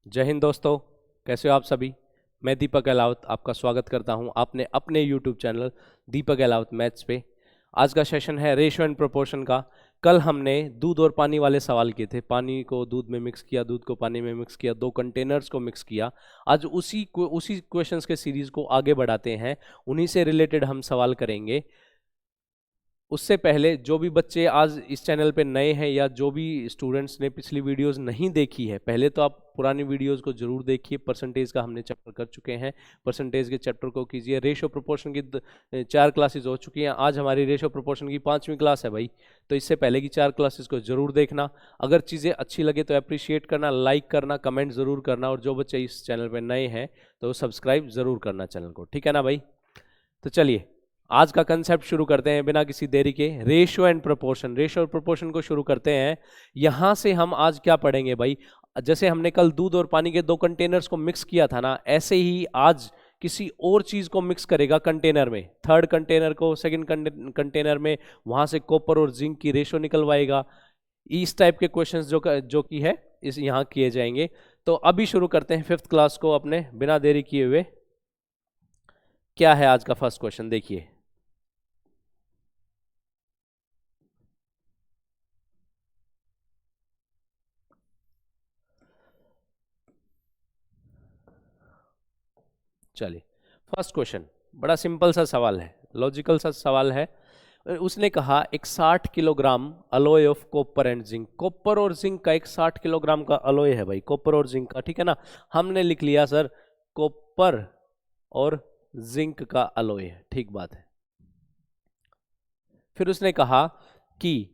जय हिंद दोस्तों, कैसे हो आप सभी। मैं दीपक अहलावत आपका स्वागत करता हूं आपने अपने YouTube चैनल दीपक अहलावत मैथ्स पे। आज का सेशन है रेशो एंड प्रोपोर्शन का। कल हमने दूध और पानी वाले सवाल किए थे, पानी को दूध में मिक्स किया, दूध को पानी में मिक्स किया, दो कंटेनर्स को मिक्स किया। आज उसी क्वेश्चंस के सीरीज को आगे बढ़ाते हैं, उन्हीं से रिलेटेड हम सवाल करेंगे। उससे पहले जो भी बच्चे आज इस चैनल पे नए हैं या जो भी स्टूडेंट्स ने पिछली वीडियोस नहीं देखी है, पहले तो आप पुरानी वीडियोस को जरूर देखिए। परसेंटेज का हमने चैप्टर कर चुके हैं, परसेंटेज के चैप्टर को कीजिए। रेशो प्रोपोर्शन की 4 क्लासेस हो चुकी हैं, आज हमारी रेशो प्रोपोर्शन की 5वीं क्लास है भाई। तो इससे पहले की 4 क्लासेस को जरूर देखना। अगर चीज़ें अच्छी लगे तो अप्रिशिएट करना, लाइक करना, कमेंट जरूर करना, और जो बच्चे इस चैनल पर नए हैं तो सब्सक्राइब जरूर करना चैनल को, ठीक है ना भाई। तो चलिए आज का कंसेप्ट शुरू करते हैं बिना किसी देरी के। रेशियो एंड प्रोपोर्शन, रेशियो और प्रोपोर्शन को शुरू करते हैं। यहां से हम आज क्या पढ़ेंगे भाई, जैसे हमने कल दूध और पानी के 2 कंटेनर्स को मिक्स किया था ना, ऐसे ही आज किसी और चीज को मिक्स करेगा कंटेनर में। थर्ड कंटेनर को सेकंड कंटेनर में, वहां से कॉपर और जिंक की रेशियो निकलवाएगा। इस टाइप के क्वेश्चंस जो की है इस यहाँ किए जाएंगे। तो अभी शुरू करते हैं 5th क्लास को अपने, बिना देरी किए हुए। क्या है आज का फर्स्ट क्वेश्चन, देखिए। चलिए फर्स्ट क्वेश्चन बड़ा सिंपल सा सवाल है, लॉजिकल सा सवाल है। उसने कहा एक 60 kilogram alloy of copper and zinc. Copper और जिंक का एक 60 किलोग्राम का अलॉय है भाई, कॉपर और जिंक का, ठीक है ना। हमने लिख लिया सर कॉपर और जिंक का अलॉय है, ठीक बात है। फिर उसने कहा कि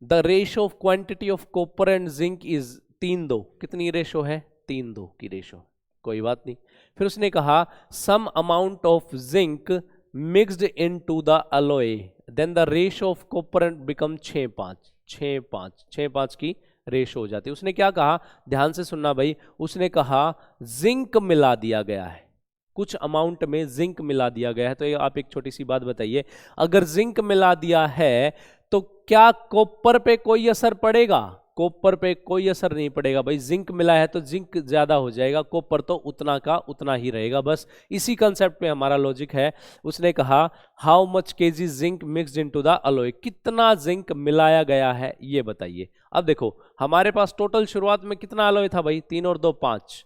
the ratio of quantity of copper and zinc is 3:2। कितनी रेशो है? 3:2 की रेशो, कोई बात नहीं। फिर उसने कहा some amount of zinc mixed into the alloy, then the ratio of copper become 6:5। 6:5 की रेशो हो जाती है। उसने क्या कहा, ध्यान से सुनना भाई। उसने कहा जिंक मिला दिया गया है, कुछ अमाउंट में जिंक मिला दिया गया है। तो ये आप एक छोटी सी बात बताइए, अगर जिंक मिला दिया है तो क्या कॉपर पे कोई असर पड़ेगा? कॉपर पे कोई असर नहीं पड़ेगा भाई। जिंक मिला है तो जिंक ज्यादा हो जाएगा, कॉपर तो उतना का उतना ही रहेगा। बस इसी कंसेप्ट पे हमारा लॉजिक है। उसने कहा how much KG zinc mixed into the alloy, कितना जिंक मिलाया गया है ये बताइए। अब देखो हमारे पास टोटल शुरुआत में कितना अलॉय था भाई, 3 और 2 5।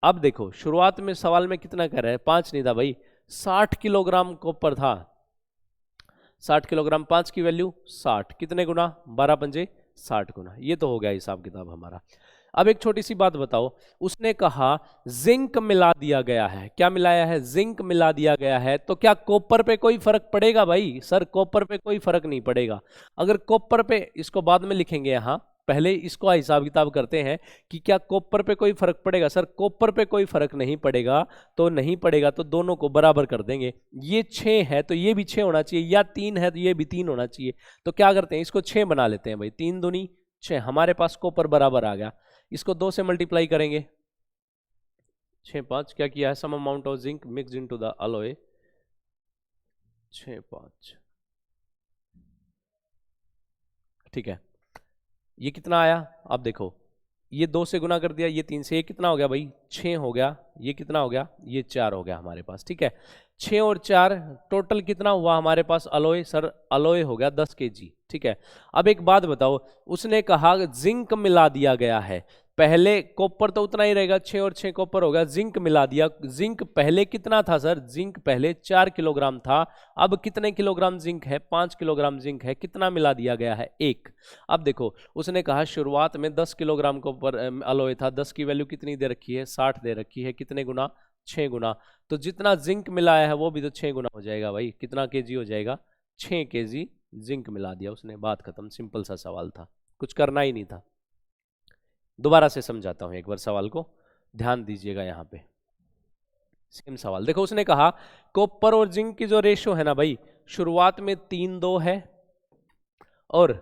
अब देखो शुरुआत में सवाल में कितना कर रहा है, 5 नहीं था भाई, 60 किलोग्राम कॉपर था। 60 किलोग्राम, 5 की वैल्यू 60, कितने गुना? 12 पंजे 60 गुना। ये तो हो गया हिसाब किताब हमारा। अब एक छोटी सी बात बताओ, उसने कहा जिंक मिला दिया गया है। क्या मिलाया है? जिंक मिला दिया गया है। तो क्या कॉपर पे कोई फर्क पड़ेगा भाई? सर कॉपर पे कोई फर्क नहीं पड़ेगा। अगर कॉपर पे, इसको बाद में लिखेंगे यहां, पहले इसको हिसाब किताब करते हैं कि क्या कॉपर पे कोई फर्क पड़ेगा। सर कॉपर पे कोई फर्क नहीं पड़ेगा, तो नहीं पड़ेगा तो दोनों को बराबर कर देंगे। ये 6 है तो ये भी 6 होना चाहिए, या 3 है तो ये भी 3 होना चाहिए। तो क्या करते हैं, इसको 6 बना लेते हैं भाई। 3 दूनी 6, हमारे पास कॉपर बराबर आ गया। इसको 2 से मल्टीप्लाई करेंगे, 6 5 क्या किया है, some amount of zinc mixed into the alloy, 6 5, ठीक है। ये कितना आया? अब देखो ये 2 से गुना कर दिया, ये 3 से, ये कितना हो गया भाई, 6 हो गया। ये कितना हो गया, ये 4 हो गया हमारे पास, ठीक है। 6 और 4 टोटल कितना हुआ हमारे पास अलॉय? सर अलॉय हो गया 10 केजी, ठीक है। अब एक बात बताओ, उसने कहा जिंक मिला दिया गया है। पहले कॉपर तो उतना ही रहेगा, 6 और 6 कॉपर हो गया, जिंक मिला दिया। जिंक पहले कितना था सर? जिंक पहले 4 किलोग्राम था, अब कितने किलोग्राम जिंक है? 5 किलोग्राम जिंक है। कितना मिला दिया गया है? 1। अब देखो उसने कहा शुरुआत में 10 किलोग्राम कॉपर अलॉय था, 10 की वैल्यू कितनी दे रखी है? 60 दे रखी है। कितने गुना? 6 गुना। तो जितना जिंक मिलाया है वो भी तो 6 गुना हो जाएगा भाई। कितना केजी हो जाएगा? 6 केजी जिंक मिला दिया उसने, बात खत्म। सिंपल सा सवाल था, कुछ करना ही नहीं था। दोबारा से समझाता हूं एक बार सवाल को, ध्यान दीजिएगा यहां पे। सेम सवाल देखो, उसने कहा कॉपर और जिंक की जो रेशो है ना भाई, शुरुआत में 3:2 है और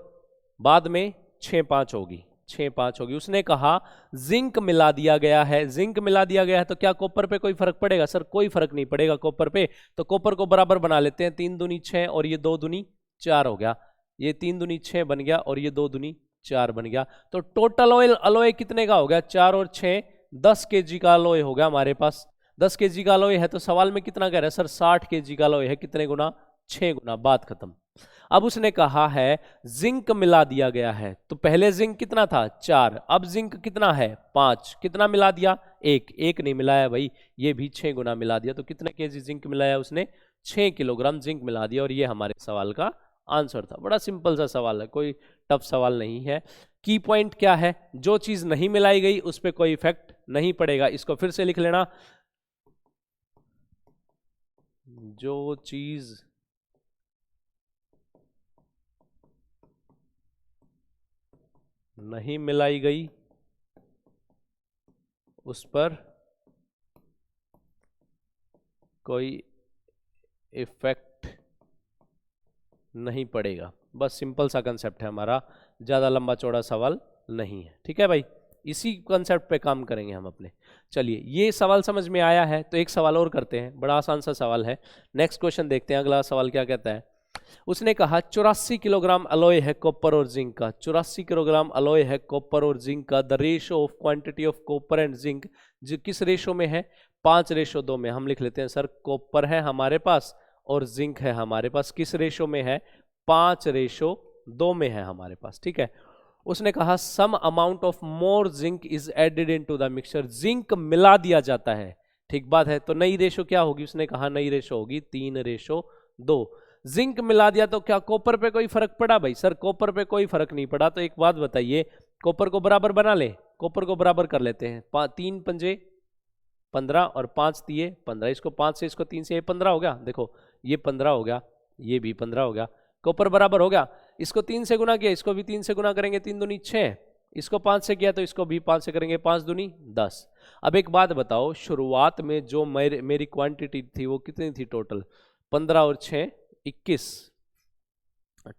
बाद में 6:5 होगी, 6:5 होगी। उसने कहा जिंक मिला दिया गया है। जिंक मिला दिया गया है तो क्या कॉपर पे कोई फर्क पड़ेगा? सर कोई फर्क नहीं पड़ेगा कॉपर पे। तो कॉपर को बराबर बना लेते हैं, 3 दूनी 6 और ये 2 दूनी 4 हो गया। ये 3 दूनी 6 बन गया और ये 2 दूनी 4 बन गया। तो टोटल ऑयल अलॉय कितने का हो गया? 4 और 6 10 kg का अलॉय हो गया हमारे पास। 10 kg का अलॉय है तो सवाल में कितना कह रहा है सर, 60 kg का अलॉय है, कितने गुना, 6 गुना, बात खत्म। अब उसने कहा है जिंक मिला दिया गया है, तो पहले जिंक कितना था 4, अब जिंक कितना है 5, कितना मिला दिया 1, 1 नहीं मिलाया भाई, ये भी 6 गुना मिला दिया, तो कितने केजी जिंक मिलाया उसने, 6 किलोग्राम जिंक मिला दिया। और ये हमारे सवाल का आंसर था। बड़ा सिंपल सा सवाल है, कोई टफ सवाल नहीं है। की पॉइंट क्या है, जो चीज नहीं मिलाई गई उस पर कोई इफेक्ट नहीं पड़ेगा। इसको फिर से लिख लेना, जो चीज नहीं मिलाई गई उस पर कोई इफेक्ट नहीं पड़ेगा। बस सिंपल सा कंसेप्ट है हमारा, ज़्यादा लंबा चौड़ा सवाल नहीं है। ठीक है भाई, इसी कंसेप्ट पे काम करेंगे हम अपने। चलिए, ये सवाल समझ में आया है तो एक सवाल और करते हैं, बड़ा आसान सा सवाल है। नेक्स्ट क्वेश्चन देखते हैं, अगला सवाल क्या कहता है। उसने कहा 84 किलोग्राम अलॉय है कॉपर और जिंक का, 84 किलोग्राम अलॉय है कॉपर और जिंक का। The ratio of quantity of copper and zinc, जो किस रेशो में है, 5:2 में। हम लिख लेते हैं सर, कॉपर है हमारे पास और जिंक है हमारे पास, किस रेशो में है, 5:2 में है हमारे पास। ठीक है, उसने कहा some amount of more zinc is added into the mixture, zinc मिला दिया जाता है। ठीक बात है, तो नई रेशो क्या होगी, उसने कहा नई रेशो होगी 3:2। जिंक मिला दिया तो क्या कॉपर पे कोई फर्क पड़ा भाई, सर कॉपर पे कोई फर्क नहीं पड़ा। तो एक बात बताइए, कॉपर को बराबर बना ले, कॉपर को बराबर कर लेते हैं, 3 पंजे 15 और 5 तिये 15, इसको 5 से इसको 3 से ये 15 हो गया। देखो ये 15 हो गया, ये भी 15 हो गया, कॉपर बराबर हो गया। इसको 3 से गुना किया, इसको भी 3 से गुना करेंगे, 3 दूनी 6, इसको 5 से किया तो इसको भी 5 से करेंगे, 5 दूनी 10। अब एक बात बताओ, शुरुआत में जो मेरी क्वांटिटी थी वो कितनी थी टोटल, 15 और 6 21,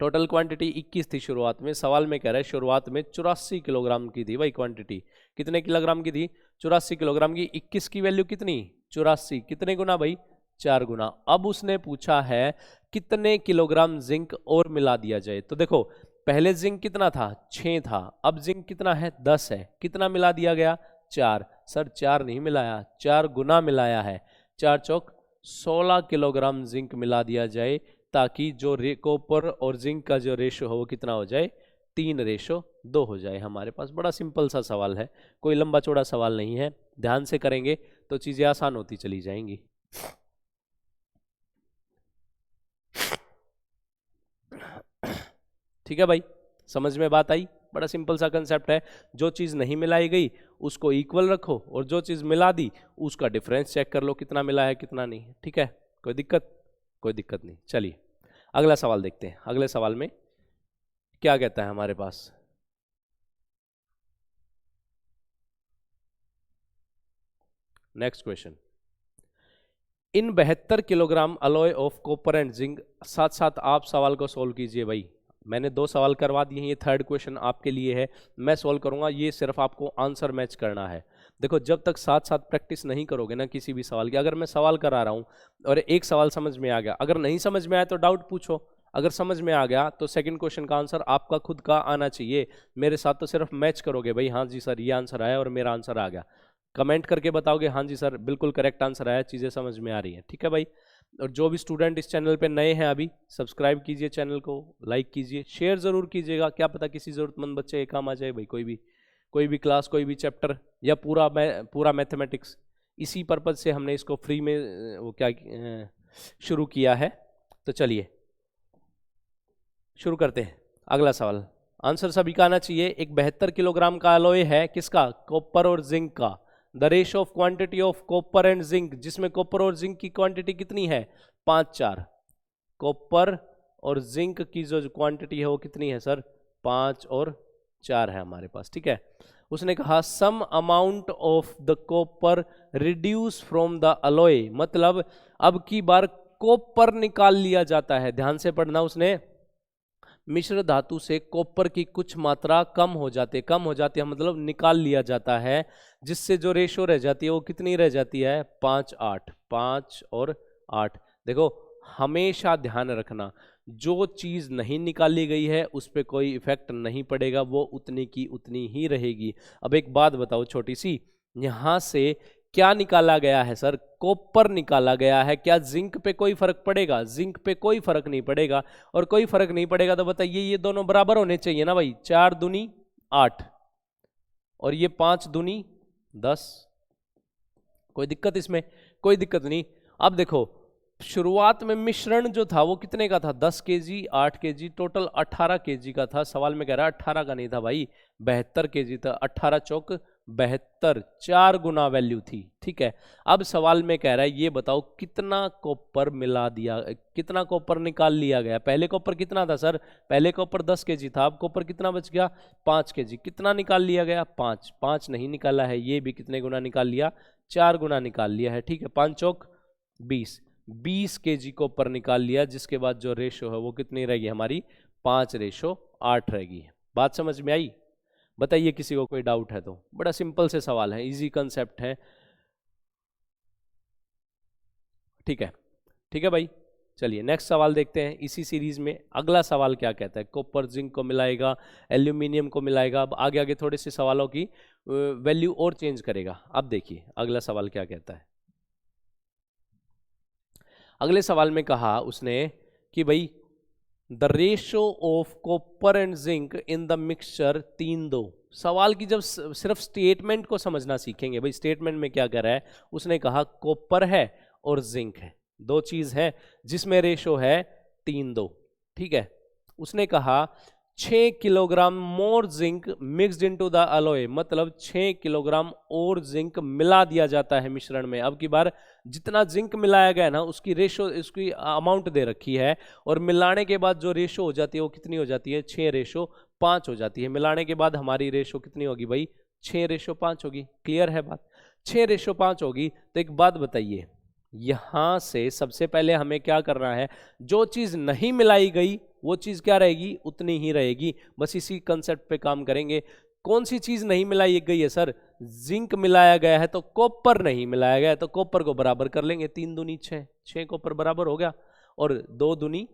टोटल क्वांटिटी 21 थी शुरुआत में। सवाल में कह रहा है शुरुआत में 84 किलोग्राम की थी भाई क्वांटिटी, कितने किलोग्राम की थी, 84 किलोग्राम की। 21 की वैल्यू कितनी, 84, कितने गुना भाई, 4 गुना। अब उसने पूछा है कितने किलोग्राम जिंक और मिला दिया जाए। तो देखो पहले जिंक कितना था, 6 था, अब जिंक कितना है, 10 है, कितना मिला दिया गया, 4। सर 4 नहीं मिलाया, 4 गुना मिलाया है, 4 चौक 16 किलोग्राम जिंक मिला दिया जाए, ताकि जो कॉपर और जिंक का जो रेशो हो वो कितना हो जाए, 3:2 हो जाए हमारे पास। बड़ा सिंपल सा सवाल है, कोई लंबा चौड़ा सवाल नहीं है, ध्यान से करेंगे तो चीजें आसान होती चली जाएंगी। ठीक है भाई, समझ में बात आई, बड़ा सिंपल सा कंसेप्ट है। जो चीज नहीं मिलाई गई उसको इक्वल रखो और जो चीज मिला दी उसका डिफरेंस चेक कर लो, कितना मिला है कितना नहीं है। ठीक है, कोई दिक्कत, कोई दिक्कत नहीं। चलिए अगला सवाल देखते हैं, अगले सवाल में क्या कहता है हमारे पास। Next question, in 72 kilogram alloy of copper and zinc, साथ साथ आप सवाल को सोल्व कीजिए भाई। मैंने 2 सवाल करवा दिए हैं, ये 3rd क्वेश्चन आपके लिए है, मैं सोल्व करूंगा, ये सिर्फ आपको आंसर मैच करना है। देखो जब तक साथ साथ प्रैक्टिस नहीं करोगे ना किसी भी सवाल की, अगर मैं सवाल करा रहा हूँ और एक सवाल समझ में आ गया, अगर नहीं समझ में आया तो डाउट पूछो, अगर समझ में आ गया तो सेकंड क्वेश्चन का आंसर आपका खुद का आना चाहिए। मेरे साथ तो सिर्फ मैच करोगे भाई, हाँ जी सर ये आंसर आया और मेरा आंसर आ गया, कमेंट करके बताओगे हाँ जी सर बिल्कुल करेक्ट आंसर आया, चीज़ें समझ में आ रही हैं। ठीक है भाई, और जो भी स्टूडेंट इस चैनल पे नए हैं अभी, सब्सक्राइब कीजिए चैनल को, लाइक कीजिए, शेयर ज़रूर कीजिएगा, क्या पता किसी ज़रूरतमंद बच्चे के काम आ जाए भाई। कोई भी क्लास, कोई भी चैप्टर या पूरा मैथमेटिक्स, इसी पर्पज़ से हमने इसको फ्री में वो क्या शुरू किया है। तो चलिए शुरू करते हैं। अगला सवाल, आंसर सभी का आना चाहिए। एक 72 किलोग्राम का अलॉय है, किसका, कॉपर और जिंक का। The ratio of quantity of copper and zinc, जिसमें कॉपर और जिंक की क्वांटिटी कितनी है, 5:4। कॉपर और जिंक की जो क्वांटिटी है वो कितनी है सर, 5 और 4 है हमारे पास। ठीक है, उसने कहा some amount of the copper reduce from the alloy, मतलब अब की बार कॉपर निकाल लिया जाता है, ध्यान से पढ़ना। उसने मिश्र धातु से कॉपर की कुछ मात्रा कम हो जाती है मतलब निकाल लिया जाता है, जिससे जो रेशो रह जाती है वो कितनी रह जाती है, 5:8, 5 और 8। देखो हमेशा ध्यान रखना, जो चीज नहीं निकाली गई है उस पर कोई इफेक्ट नहीं पड़ेगा, वो उतनी की उतनी ही रहेगी। अब एक बात बताओ छोटी सी, यहां से क्या निकाला गया है सर? कॉपर निकाला गया है। क्या जिंक पे कोई फर्क पड़ेगा? जिंक पे कोई फर्क नहीं पड़ेगा। और कोई फर्क नहीं पड़ेगा तो बताइए ये दोनों बराबर होने चाहिए ना भाई। 4 दूनी 8 और ये 5 दूनी 10। कोई दिक्कत इसमें? कोई दिक्कत नहीं। अब देखो शुरुआत में मिश्रण जो था वो कितने का था? 10 केजी 8 केजी, टोटल 18 केजी का था। सवाल में कह रहा है 18 का नहीं था भाई, 72 केजी था। 18 चौक 72, 4 गुना वैल्यू थी। ठीक है, अब सवाल में कह रहा है ये बताओ कितना कॉपर मिला दिया, कितना कॉपर निकाल लिया गया। पहले कॉपर कितना था सर? पहले कॉपर 10 केजी था, अब कॉपर कितना बच गया? 5 केजी। कितना निकाल लिया गया? 5। 5 नहीं निकाला है, ये भी कितने गुना निकाल लिया? 4 गुना निकाल लिया है। ठीक है, 5 चौक 20, 20 केजी कॉपर निकाल लिया, जिसके बाद जो रेशो है वो कितनी रहेगी हमारी? 5:8 रहेगी। बात समझ में आई? बताइए किसी को कोई डाउट है तो। बड़ा सिंपल से सवाल है, इजी कंसेप्ट है। ठीक है, ठीक है भाई, चलिए नेक्स्ट सवाल देखते हैं इसी सीरीज में। अगला सवाल क्या कहता है? कॉपर जिंक को मिलाएगा, एल्यूमिनियम को मिलाएगा। अब आगे आगे थोड़े से सवालों की वैल्यू और चेंज करेगा। अब देखिए अगला सवाल क्या कहता है। अगले सवाल में कहा उसने कि भाई the ratio of copper and zinc in the mixture 3:2। सवाल की जब सिर्फ स्टेटमेंट को समझना सीखेंगे, भाई स्टेटमेंट में क्या कर रहा है, उसने कहा कॉपर है और जिंक है, दो चीज है जिसमें रेशो है 3:2। ठीक है, उसने कहा 6 kilogram more zinc mixed into the alloy, मतलब 6 किलोग्राम और जिंक मिला दिया जाता है मिश्रण में। अब की बार जितना जिंक मिलाया गया ना उसकी रेशो, इसकी अमाउंट दे रखी है, और मिलाने के बाद जो रेशो हो जाती है वो कितनी हो जाती है? 6:5 हो जाती है। मिलाने के बाद हमारी रेशो कितनी होगी भाई? 6:5 होगी। क्लियर है बात? 6:5 होगी। तो एक बात बताइए, यहां से सबसे पहले हमें क्या करना है? जो चीज नहीं मिलाई गई वो चीज क्या रहेगी? उतनी ही रहेगी। बस इसी कंसेप्ट पे काम करेंगे। कौन सी चीज नहीं मिलाई गई है सर? जिंक मिलाया गया है, तो कॉपर नहीं मिलाया गया है, तो कॉपर को बराबर कर लेंगे। 3 दूनी 6, 6 कॉपर बराबर हो गया, और 2 दूनी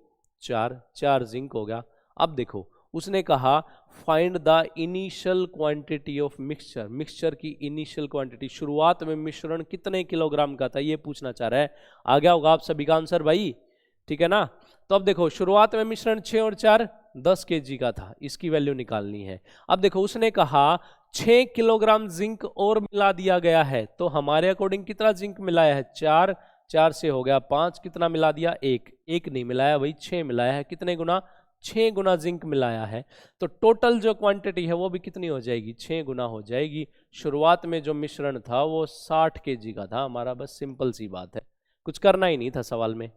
4, 4 जिंक हो गया। अब देखो उसने कहा find the initial quantity of mixture. Mixture की इनिशियल क्वांटिटी, शुरुआत में मिश्रण कितने किलोग्राम का था, ये पूछना चाह रहा है। आ गया होगा आप सभी का आंसर भाई? ठीक है ना? तो अब देखो शुरुआत में मिश्रण 6 और 4 10 केजी का था, इसकी वैल्यू निकालनी है। अब देखो उसने कहा 6 किलोग्राम जिंक और मिला दिया गया है, तो हमारे अकॉर्डिंग कितना जिंक मिलाया है? 4, 4 से हो गया 5, कितना मिला दिया? 1, 1 नहीं मिलाया भाई, 6 मिलाया है। कितने गुना? 6 गुना जिंक मिलाया है। तो टोटल जो क्वांटिटी है वो भी कितनी हो जाएगी? 6 गुना हो जाएगी। शुरुआत में जो मिश्रण था वो 60 केजी का था हमारा। बस सिंपल सी बात है, कुछ करना ही नहीं था सवाल में।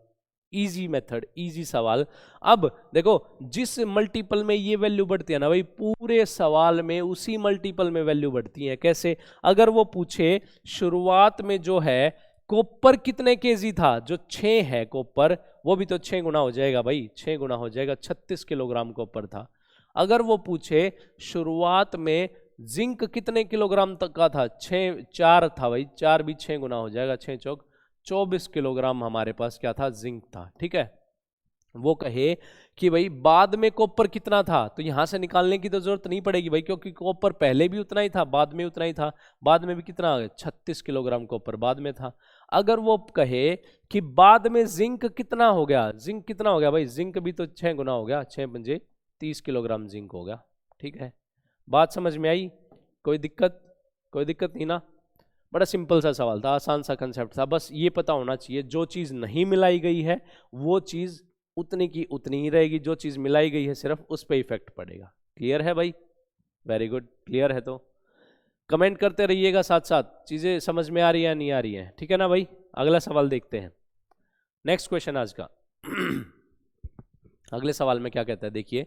इजी मेथड, इजी सवाल। अब देखो जिस मल्टीपल में ये वैल्यू बढ़ती है ना भाई, पूरे सवाल में उसी मल्टीपल में वैल्यू बढ़ती है। कैसे? अगर वो पूछे शुरुआत में जो है कॉपर कितने केजी था, जो 6 है कॉपर, वो भी तो 6 गुना हो जाएगा भाई, 6 गुना हो जाएगा, 36 किलोग्राम कॉपर था। अगर वो पूछे शुरुआत में जिंक कितने किलोग्राम तक का था, 6, 4 था भाई, 4 भी 6 गुना हो जाएगा, 6 चौक 24 किलोग्राम हमारे पास क्या था? जिंक था। ठीक है, वो कहे कि भाई बाद में कॉपर कितना था, तो यहां से निकालने की तो जरूरत नहीं पड़ेगी भाई, क्योंकि कॉपर पहले भी उतना ही था, बाद में उतना ही था। बाद में भी कितना? 36 किलोग्राम कॉपर बाद में था। अगर वो कहे कि बाद में जिंक कितना हो गया, जिंक कितना हो गया भाई? जिंक भी तो 6 गुना हो गया, 6 पंजे 30 किलोग्राम जिंक हो गया। ठीक है, बात समझ में आई? कोई दिक्कत? कोई दिक्कत नहीं ना? बड़ा सिंपल सा सवाल था, आसान सा कंसेप्ट था। बस ये पता होना चाहिए जो चीज नहीं मिलाई गई है वो चीज उतनी की उतनी ही रहेगी, जो चीज मिलाई गई है सिर्फ उस पर इफेक्ट पड़ेगा। क्लियर है भाई? वेरी गुड, क्लियर है तो कमेंट करते रहिएगा, साथ साथ चीजें समझ में आ रही है नहीं आ रही है। ठीक है ना भाई? अगला सवाल देखते हैं, नेक्स्ट क्वेश्चन आज का। अगले सवाल में क्या कहता है देखिए,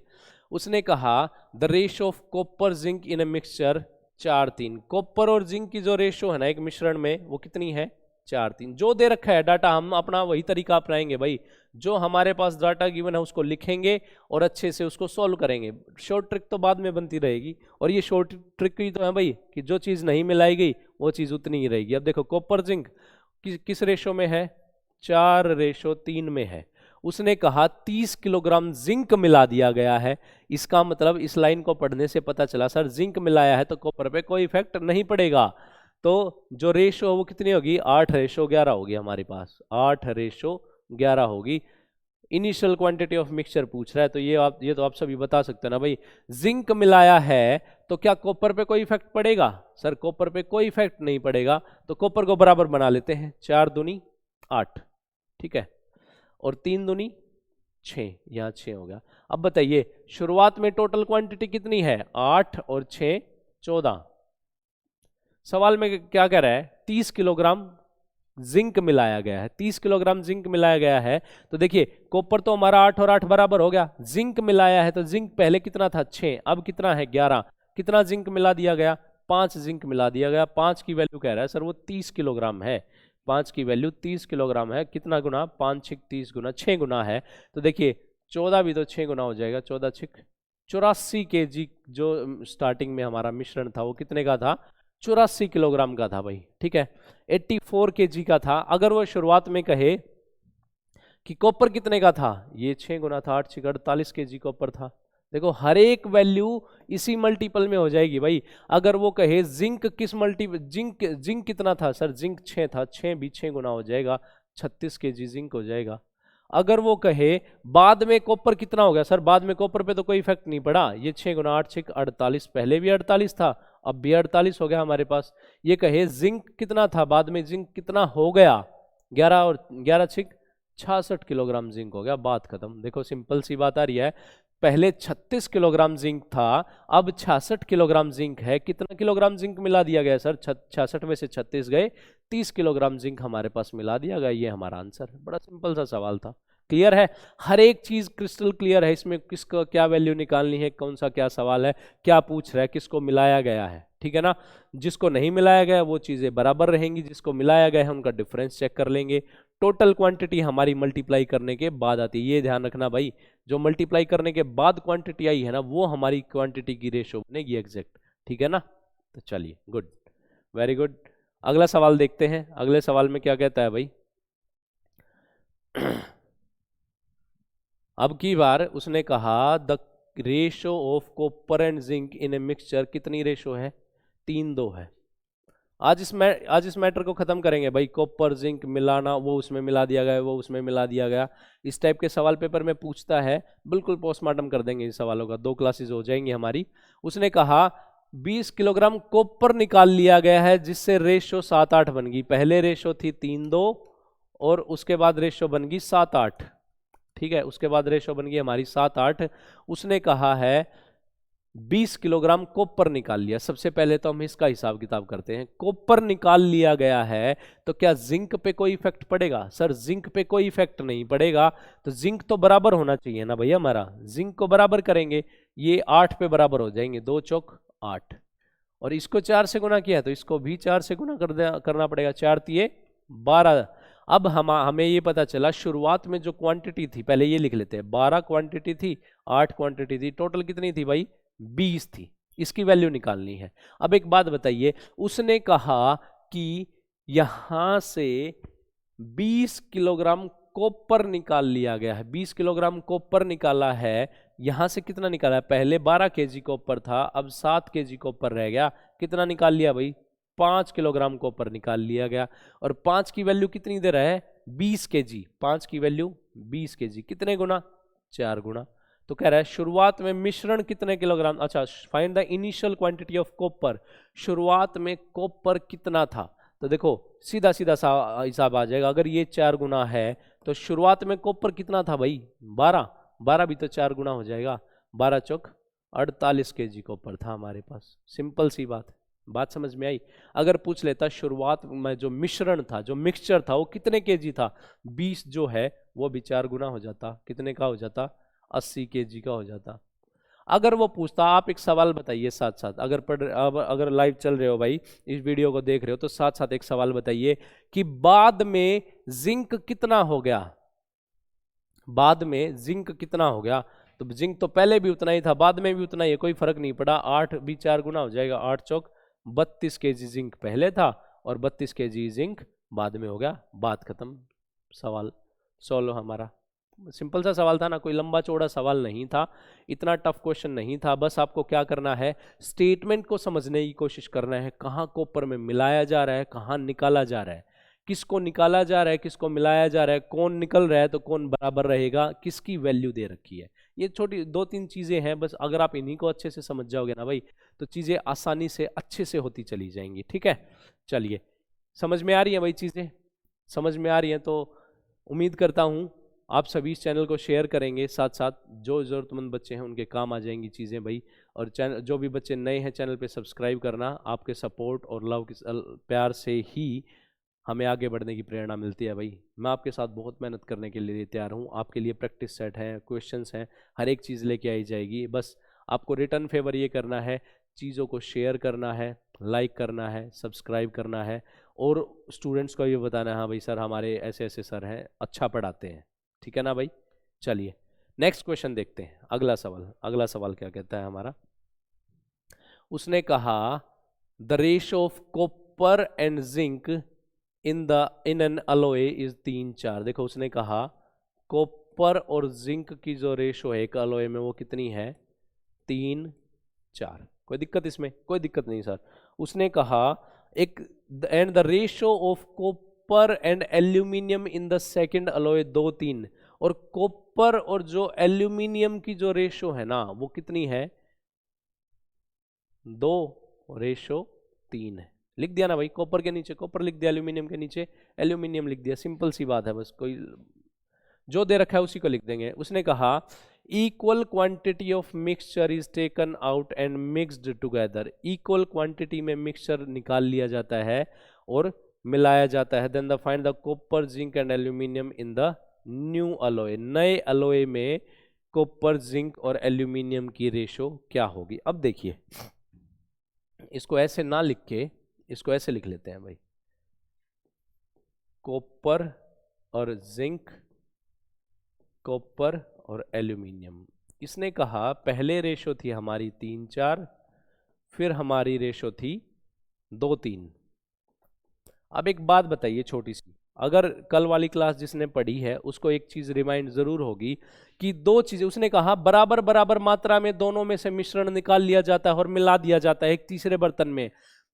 उसने कहा the ratio of copper zinc in a mixture 4:3। Copper और जिंक की जो रेशो है ना एक मिश्रण में वो कितनी है? 4:3। जो दे रखा है डाटा हम अपना वही तरीका अपनाएंगे भाई, जो हमारे पास डाटा गिवन है उसको लिखेंगे और अच्छे से उसको सॉल्व करेंगे। शॉर्ट ट्रिक तो बाद में बनती रहेगी, और ये शॉर्ट ट्रिक ही तो है भाई कि जो चीज़ नहीं मिलाई गई वो चीज़ उतनी ही रहेगी। अब देखो कॉपर जिंक किस रेशो में है? 4:3 में है। उसने कहा 30 किलोग्राम जिंक मिला दिया गया है। इसका मतलब इस लाइन को पढ़ने से पता चला सर जिंक मिलाया है तो कॉपर पे कोई इफेक्ट नहीं पड़ेगा। तो जो रेशो है वो कितनी होगी, 8:11 होगी हमारे पास, 8:11 होगी। इनिशियल क्वांटिटी ऑफ मिक्सचर पूछ रहा है, तो ये तो आप सभी बता सकते हैं ना भाई। जिंक मिलाया है तो क्या कॉपर पे कोई इफेक्ट पड़ेगा? सर कॉपर पे कोई इफेक्ट नहीं पड़ेगा, तो कॉपर को बराबर बना लेते हैं, 4 दूनी 8, ठीक है, और 3 दूनी 6, यहाँ 6 हो गया। अब बताइए शुरुआत में टोटल क्वांटिटी कितनी है, 8 और 6 14। सवाल में क्या कह रहा है, 30 किलोग्राम जिंक मिलाया गया है, 30 किलोग्राम जिंक मिलाया गया है। तो देखिए कॉपर तो हमारा 8 और 8 बराबर हो गया, जिंक मिलाया है तो जिंक पहले कितना था 6, अब कितना है 11, कितना जिंक मिला दिया गया, 5 जिंक मिला दिया गया। 5 की वैल्यू कह रहा है सर वो 30 किलोग्राम है, 5 की वैल्यू 30 किलोग्राम है। कितना गुना, 5 6 30 गुना 6 गुना है। तो देखिए 14 भी तो 6 गुना हो जाएगा, 14 6 84 kg जो स्टार्टिंग में हमारा मिश्रण था वो कितने का था, 84 किलोग्राम का था भाई, ठीक है। 84 kg का था। अगर वो शुरुआत में कहे कि कॉपर कितने का था, ये 6 गुना था, 8 6 48 kg कॉपर था। देखो हर एक वैल्यू इसी मल्टीपल में हो जाएगी भाई। अगर वो कहे जिंक किस जिंक कितना था, सर जिंक 6 था, 6 भी 6 गुना हो जाएगा, 36 kg जिंक हो जाएगा। अगर वो कहे बाद में कॉपर कितना हो गया, सर बाद में कॉपर पे तो कोई इफेक्ट नहीं पड़ा, ये 6 गुना 8 6 48, पहले भी 48 था अब भी 48 हो गया हमारे पास। ये कहे जिंक कितना था, बाद में जिंक कितना हो गया, 11 और 11 6 66 किलोग्राम जिंक हो गया, बात खत्म। देखो सिंपल सी बात आ रही है, पहले 36 किलोग्राम जिंक था, अब 66 किलोग्राम जिंक है। कितना किलोग्राम जिंक मिला दिया गया सर, 66 में से 36 गए, 30 किलोग्राम जिंक हमारे पास मिला दिया गया। ये हमारा आंसर है। बड़ा सिंपल सा सवाल था, क्लियर है, हर एक चीज क्रिस्टल क्लियर है इसमें, किसको क्या वैल्यू निकालनी है, कौन सा क्या सवाल है, क्या पूछ रहा है, किसको मिलाया गया है, ठीक है ना। जिसको नहीं मिलाया गया वो चीजें बराबर रहेंगी, जिसको मिलाया गया है उनका डिफरेंस चेक कर लेंगे। टोटल क्वांटिटी हमारी मल्टीप्लाई करने के बाद आती है, ये ध्यान रखना भाई, जो मल्टीप्लाई करने के बाद क्वांटिटी आई है ना वो हमारी क्वांटिटी की रेशो बनेगी एग्जैक्ट, ठीक है ना। तो चलिए गुड, वेरी गुड। अगला सवाल देखते हैं, अगले सवाल में क्या कहता है भाई। अब की बार उसने कहा the ratio of copper and zinc in a mixture कितनी रेशो है, 3:2 है। आज इस मैटर को खत्म करेंगे भाई, कॉपर जिंक मिलाना, वो उसमें मिला दिया गया, वो उसमें मिला दिया गया, इस टाइप के सवाल पेपर में पूछता है, बिल्कुल पोस्टमार्टम कर देंगे इन सवालों का, 2 क्लासेस हो जाएंगी हमारी। उसने कहा 20 किलोग्राम कॉपर निकाल लिया गया है जिससे रेशो 7:8 बन गई। पहले रेशो थी 3:2 और उसके बाद रेशो बन गई 7:8, ठीक है, उसके बाद रेशो बन गई हमारी 7:8। उसने कहा है 20 किलोग्राम कॉपर निकाल लिया। सबसे पहले तो हम इसका हिसाब किताब करते हैं, कॉपर निकाल लिया गया है तो क्या जिंक पे कोई इफेक्ट पड़ेगा, सर जिंक पे कोई इफेक्ट नहीं पड़ेगा, तो जिंक तो बराबर होना चाहिए ना भैया हमारा, जिंक को बराबर करेंगे, ये 8 पे बराबर हो जाएंगे, 2 चौक 8, और इसको 4 से गुना किया तो इसको भी 4 से गुना करना पड़ेगा, 4 तिये 12। अब हमें ये पता चला शुरुआत में जो क्वांटिटी थी, पहले ये लिख लेते हैं, 12 क्वांटिटी थी, 8 क्वांटिटी थी, टोटल कितनी थी भाई, 20 थी। इसकी वैल्यू निकालनी है। अब एक बात बताइए, उसने कहा कि यहां से 20 किलोग्राम कॉपर निकाल लिया गया है, 20 किलोग्राम कॉपर निकाला है, यहां से कितना निकाला है, पहले 12 kg कॉपर था, अब 7 kg कॉपर रह गया, कितना निकाल लिया भाई, 5 किलोग्राम कॉपर निकाल लिया गया। और 5 की वैल्यू कितनी दे रहा है, 20 kg, 5 की वैल्यू 20 kg, कितने गुना, 4 गुना। तो कह रहा है शुरुआत में मिश्रण कितने किलोग्राम, अच्छा find the initial quantity of copper, शुरुआत में कॉपर कितना था। तो देखो सीधा सीधा सा हिसाब आ जाएगा, अगर ये 4 गुना है तो शुरुआत में कॉपर कितना था भाई, 12, 12 भी तो 4 गुना हो जाएगा, 12 चौक 48 kg कॉपर था हमारे पास। सिंपल सी बात समझ में आई। अगर पूछ लेता शुरुआत में जो मिश्रण था, जो मिक्सचर था वो कितने kg था, 20 जो है वो भी 4 गुना हो जाता, कितने का हो जाता, 80 kg का हो जाता। अगर वो पूछता, आप एक सवाल बताइए साथ साथ, अगर लाइव चल रहे हो भाई, इस वीडियो को देख रहे हो तो साथ साथ एक सवाल बताइए कि बाद में जिंक कितना हो गया, बाद में जिंक कितना हो गया। तो जिंक तो पहले भी उतना ही था, बाद में भी उतना ही, कोई फर्क नहीं पड़ा, 8 भी 4 गुना हो जाएगा, 8 चौक 32 kg जिंक पहले था और 32 kg जिंक बाद में हो गया, बात खत्म, सवाल सोल्व हमारा। सिंपल सा सवाल था ना, कोई लंबा चौड़ा सवाल नहीं था, इतना टफ क्वेश्चन नहीं था। बस आपको क्या करना है, स्टेटमेंट को समझने की कोशिश करना है, कहाँ कॉपर में मिलाया जा रहा है, कहाँ निकाला जा रहा है, किसको निकाला जा रहा है, किसको मिलाया जा रहा है, कौन निकल रहा है तो कौन बराबर रहेगा, किसकी वैल्यू दे रखी है। ये छोटी 2-3 चीजें हैं, बस अगर आप इन्हीं को अच्छे से समझ जाओगे ना भाई, तो चीजें आसानी से अच्छे से होती चली जाएंगी। ठीक है, चलिए, समझ में आ रही है भाई चीजें? समझ में आ रही है तो उम्मीद करता हूँ आप सभी इस चैनल को शेयर करेंगे, साथ साथ जो ज़रूरतमंद बच्चे हैं उनके काम आ जाएंगी चीज़ें भाई। और चैनल, जो भी बच्चे नए हैं चैनल पे सब्सक्राइब करना, आपके सपोर्ट और लव के प्यार से ही हमें आगे बढ़ने की प्रेरणा मिलती है भाई। मैं आपके साथ बहुत मेहनत करने के लिए तैयार हूँ, आपके लिए प्रैक्टिस सेट है, क्वेश्चंस हैं, हर एक चीज़ लेके आई जाएगी। बस आपको रिटर्न फेवर ये करना है, चीज़ों को शेयर करना है, लाइक करना है, सब्सक्राइब करना है, और स्टूडेंट्स को ये बताना है हाँ भाई सर हमारे ऐसे ऐसे सर हैं, अच्छा पढ़ाते हैं। ठीक है ना भाई? चलिए नेक्स्ट क्वेश्चन देखते हैं, अगला सवाल। अगला सवाल क्या कहता है हमारा? उसने कहा the ratio of copper and zinc in an alloy is 3:4। देखो उसने कहा कॉपर और जिंक की जो रेशो है एक अलॉय में वो कितनी है? 3:4। कोई दिक्कत इसमें? कोई दिक्कत नहीं सर। उसने कहा एक and the ratio of copper and aluminium in the second alloy 2:3। और कॉपर और जो एल्यूमिनियम की जो रेशो है ना वो कितनी है? 2:3 है। लिख दिया ना भाई, कॉपर के नीचे कॉपर लिख दिया, एल्यूमिनियम के नीचे एल्यूमिनियम लिख दिया, सिंपल सी बात है। बस कोई जो दे रखा है उसी को लिख देंगे। उसने कहा equal quantity of mixture is taken out and mixed together. Equal quantity में मिक्सचर निकाल लिया जाता है और मिलाया जाता है। Then the find the copper zinc and aluminium in the new alloy. नए अलॉय में कॉपर जिंक और एल्यूमिनियम की रेशो क्या होगी? अब देखिए, इसको ऐसे ना लिख के इसको ऐसे लिख लेते हैं भाई, कॉपर और जिंक, कॉपर और एल्यूमिनियम। इसने कहा पहले रेशो थी हमारी 3:4, फिर हमारी रेशो थी 2:3। अब एक बात बताइए छोटी सी, अगर कल वाली क्लास जिसने पढ़ी है उसको एक चीज रिमाइंड जरूर होगी कि दो चीजें उसने कहा बराबर बराबर मात्रा में दोनों में से मिश्रण निकाल लिया जाता है और मिला दिया जाता है एक तीसरे बर्तन में।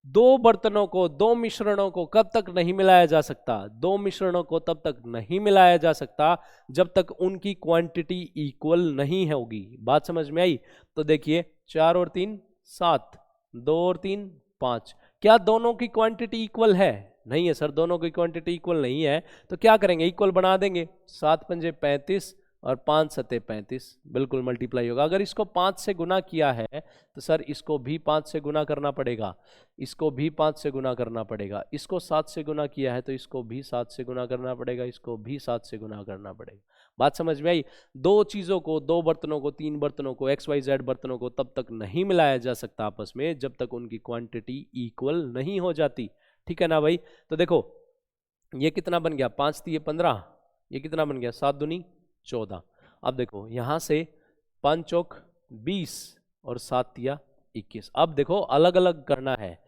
दो बर्तनों को, दो मिश्रणों को कब तक नहीं मिलाया जा सकता? दो मिश्रणों को तब तक नहीं मिलाया जा सकता जब तक उनकी क्वांटिटी इक्वल नहीं होगी। बात समझ में आई? तो देखिए 4 और 3 7, 2 और 3 5। क्या दोनों की क्वांटिटी इक्वल है? नहीं है सर, दोनों की क्वांटिटी इक्वल नहीं है। तो क्या करेंगे? इक्वल बना देंगे। 7 पंजे 35 और 5 सत्ते 35, बिल्कुल मल्टीप्लाई होगा। अगर इसको 5 से गुना किया है तो सर इसको भी 5 से गुना करना पड़ेगा, इसको भी 5 से गुना करना पड़ेगा। इसको 7 से गुना किया है तो इसको भी 7 से गुना करना पड़ेगा, इसको भी 7 से गुना करना पड़ेगा। बात समझ में आई? दो चीजों को, दो बर्तनों को, तीन बर्तनों को, XYZ बर्तनों को तब तक नहीं मिलाया जा सकता आपस में जब तक उनकी क्वांटिटी इक्वल नहीं हो जाती। ठीक है ना भाई? तो देखो ये कितना बन गया? 5 3 15, ये कितना बन गया? 7 दूनी 14। अब देखो यहां से 5 चौक 20 और 7 तिया 21। अब देखो अलग अलग करना है।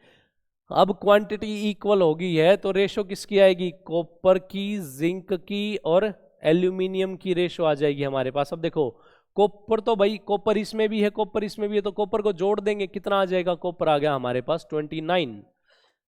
अब क्वांटिटी इक्वल होगी है तो रेशो किसकी आएगी? कॉपर की, जिंक की और एल्यूमिनियम की रेशो आ जाएगी हमारे पास। अब देखो कॉपर तो भाई, कॉपर इसमें भी है, कॉपर इसमें भी है, तो कॉपर को जोड़ देंगे, कितना आ जाएगा? कॉपर आ गया हमारे पास 29।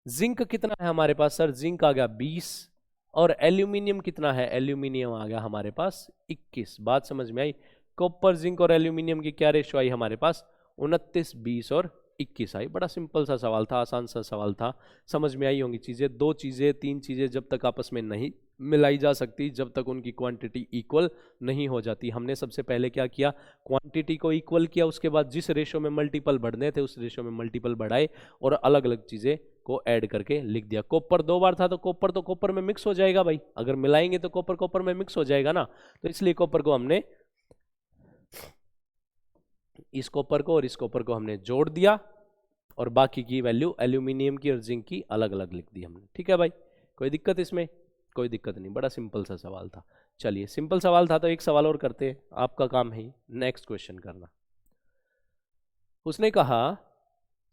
जिंक कितना है हमारे पास? सर जिंक आ गया 20। और एल्यूमिनियम कितना है? एल्यूमिनियम आ गया हमारे पास 21। बात समझ में आई? कॉपर, जिंक और एल्यूमिनियम की क्या रेशो आई हमारे पास? 29, 20 और 21 आई। बड़ा सिंपल सा सवाल था, आसान सा सवाल था, समझ में आई होंगी चीजें। दो चीजें, तीन चीजें जब तक आपस में नहीं मिलाई जा सकती, जब तक उनकी क्वांटिटी इक्वल नहीं हो जाती। हमने सबसे पहले क्या किया? क्वांटिटी को इक्वल किया, उसके बाद जिस रेशो में मल्टीपल बढ़ने थे उस रेशो में मल्टीपल बढ़ाए और अलग अलग चीजें को ऐड करके लिख दिया। कॉपर 2 बार था तो कॉपर में मिक्स हो जाएगा भाई, अगर मिलाएंगे तो कॉपर में मिक्स हो जाएगा ना। तो इसलिए कॉपर को हमने, इस कॉपर को और इस कॉपर को हमने जोड़ दिया और बाकी की वैल्यू एल्यूमिनियम की और जिंक की अलग अलग लिख दी हमने। ठीक है भाई? कोई दिक्कत इसमें? कोई दिक्कत नहीं, बड़ा सिंपल सा सवाल था। चलिए सिंपल सवाल था तो एक सवाल और करते हैं, आपका काम है नेक्स्ट क्वेश्चन करना। उसने कहा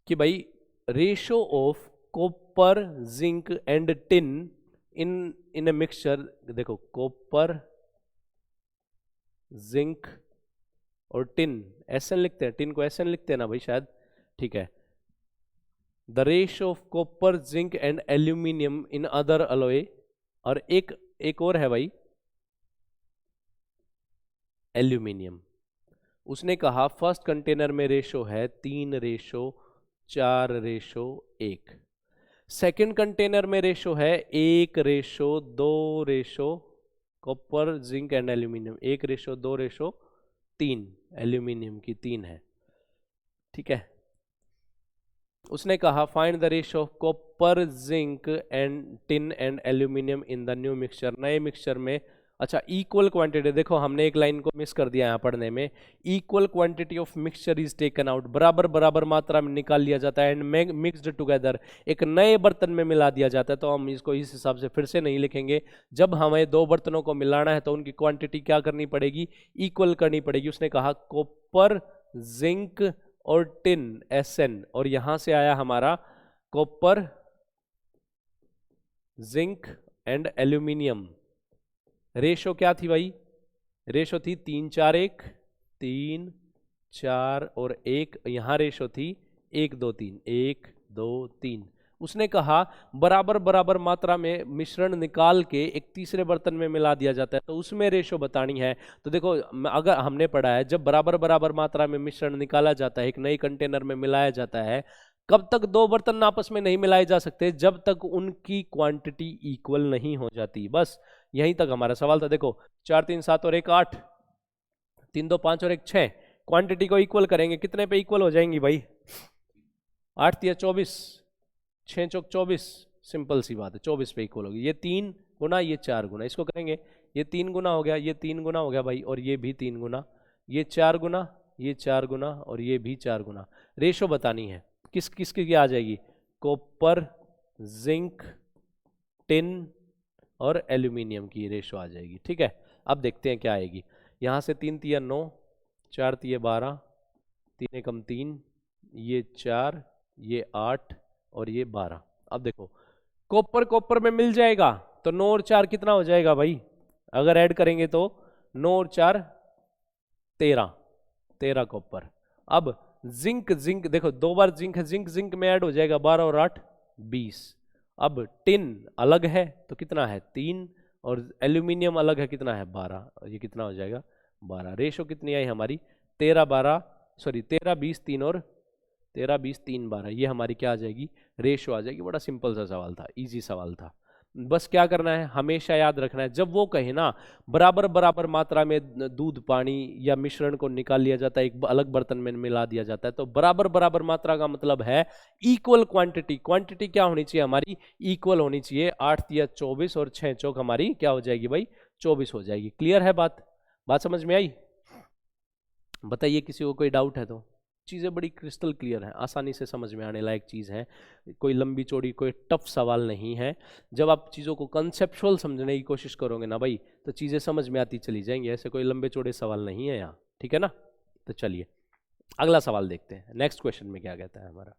कि भाई ratio of copper, zinc and tin in a mixture. देखो कॉपर, जिंक और टिन, एसएन लिखते हैं, टिन को एसएन लिखते हैं ना भाई शायद, ठीक है। The ratio of copper zinc and aluminium in other alloy, और एक और है भाई एल्यूमिनियम। उसने कहा फर्स्ट कंटेनर में रेशो है 3:4:1, सेकंड कंटेनर में रेशो है 1:2 copper zinc and aluminium, 1:2:3 aluminium की 3 है, ठीक है। उसने कहा find the ratio of copper zinc and tin and aluminium in the new mixture, नए मिक्सचर में। अच्छा, इक्वल क्वांटिटी, देखो हमने एक लाइन को मिस कर दिया यहाँ पढ़ने में, equal quantity of mixture is taken out, बराबर बराबर मात्रा में निकाल लिया जाता है, एंड मिक्स्ड टुगेदर, एक नए बर्तन में मिला दिया जाता है। तो हम इसको इस हिसाब से फिर से नहीं लिखेंगे, जब हमें दो बर्तनों को मिलाना है तो उनकी क्वांटिटी क्या करनी पड़ेगी, इक्वल करनी पड़ेगी। उसने कहा कॉपर जिंक और टिन एसएन, और यहां से आया हमारा copper zinc and aluminium, ratio क्या थी भाई, रेशो थी 3:4:1, 3:4 और 1, यहां रेशो थी 1:2:3, 1:2:3। उसने कहा बराबर बराबर मात्रा में मिश्रण निकाल के एक तीसरे बर्तन में मिला दिया जाता है, तो उसमें रेशो बतानी है। तो देखो अगर हमने पढ़ा है जब बराबर बराबर मात्रा में मिश्रण निकाला जाता है, एक नए कंटेनर में मिलाया जाता है, कब तक दो बर्तन आपस में नहीं मिलाए जा सकते, जब तक उनकी क्वांटिटी इक्वल नहीं हो जाती। बस यहीं तक हमारा सवाल था। देखो 4 3 7 और 1 8, 3 2 5 और 1 6, क्वांटिटी को इक्वल करेंगे, कितने पे इक्वल हो जाएंगी भाई, 8 3 24, 6 चौक 24, सिंपल सी बात है, 24 पे इक्वल होगी। ये 3 गुना, ये 4 गुना, इसको करेंगे, ये 3 गुना हो गया, ये 3 गुना हो गया भाई, और ये भी 3 गुना, ये 4 गुना, ये 4 गुना, और ये भी 4 गुना। रेशो बतानी है, किस किस की आ जाएगी, कॉपर जिंक टिन और एल्यूमिनियम की रेशो आ जाएगी, ठीक है। अब देखते हैं क्या आएगी। यहाँ से 3 तिया 9, 4 तिया 12, 3 एकम 3, ये 4, ये 8 और ये 12। अब देखो कॉपर कॉपर में मिल जाएगा तो 9 और 4 कितना हो जाएगा भाई, अगर ऐड करेंगे तो 9 और 4 13, 13 कॉपर। अब जिंक जिंक देखो 2 बार जिंक है, जिंक जिंक में ऐड हो जाएगा 12 और 8 20। अब टिन अलग है तो कितना है 3, और एल्यूमिनियम अलग है कितना है 12, ये कितना हो जाएगा 12। रेशो कितनी आई हमारी 13 20 3 और 13 20 3 12, ये हमारी क्या आ जाएगी रेशो आ जाएगी। बड़ा सिंपल सा सवाल था, इजी सवाल था। बस क्या करना है, हमेशा याद रखना है जब वो कहे ना बराबर बराबर मात्रा में दूध पानी या मिश्रण को निकाल लिया जाता है, एक अलग बर्तन में मिला दिया जाता है, तो बराबर बराबर मात्रा का मतलब है इक्वल क्वांटिटी। क्वांटिटी क्या होनी चाहिए हमारी, इक्वल होनी चाहिए। 8 तिया 24 और 6 चौक हमारी क्या हो जाएगी भाई 24 हो जाएगी। क्लियर है बात, बात समझ में आई? बताइए किसी को कोई डाउट है तो। चीज़ें बड़ी क्रिस्टल क्लियर हैं, आसानी से समझ में आने लायक चीज़ है, कोई लंबी चौड़ी कोई टफ सवाल नहीं है। जब आप चीज़ों को कंसेप्चुअल समझने की कोशिश करोगे ना भाई तो चीज़ें समझ में आती चली जाएंगी, ऐसे कोई लंबे चौड़े सवाल नहीं है यहाँ, ठीक है ना। तो चलिए अगला सवाल देखते हैं, नेक्स्ट क्वेश्चन में क्या कहता है हमारा।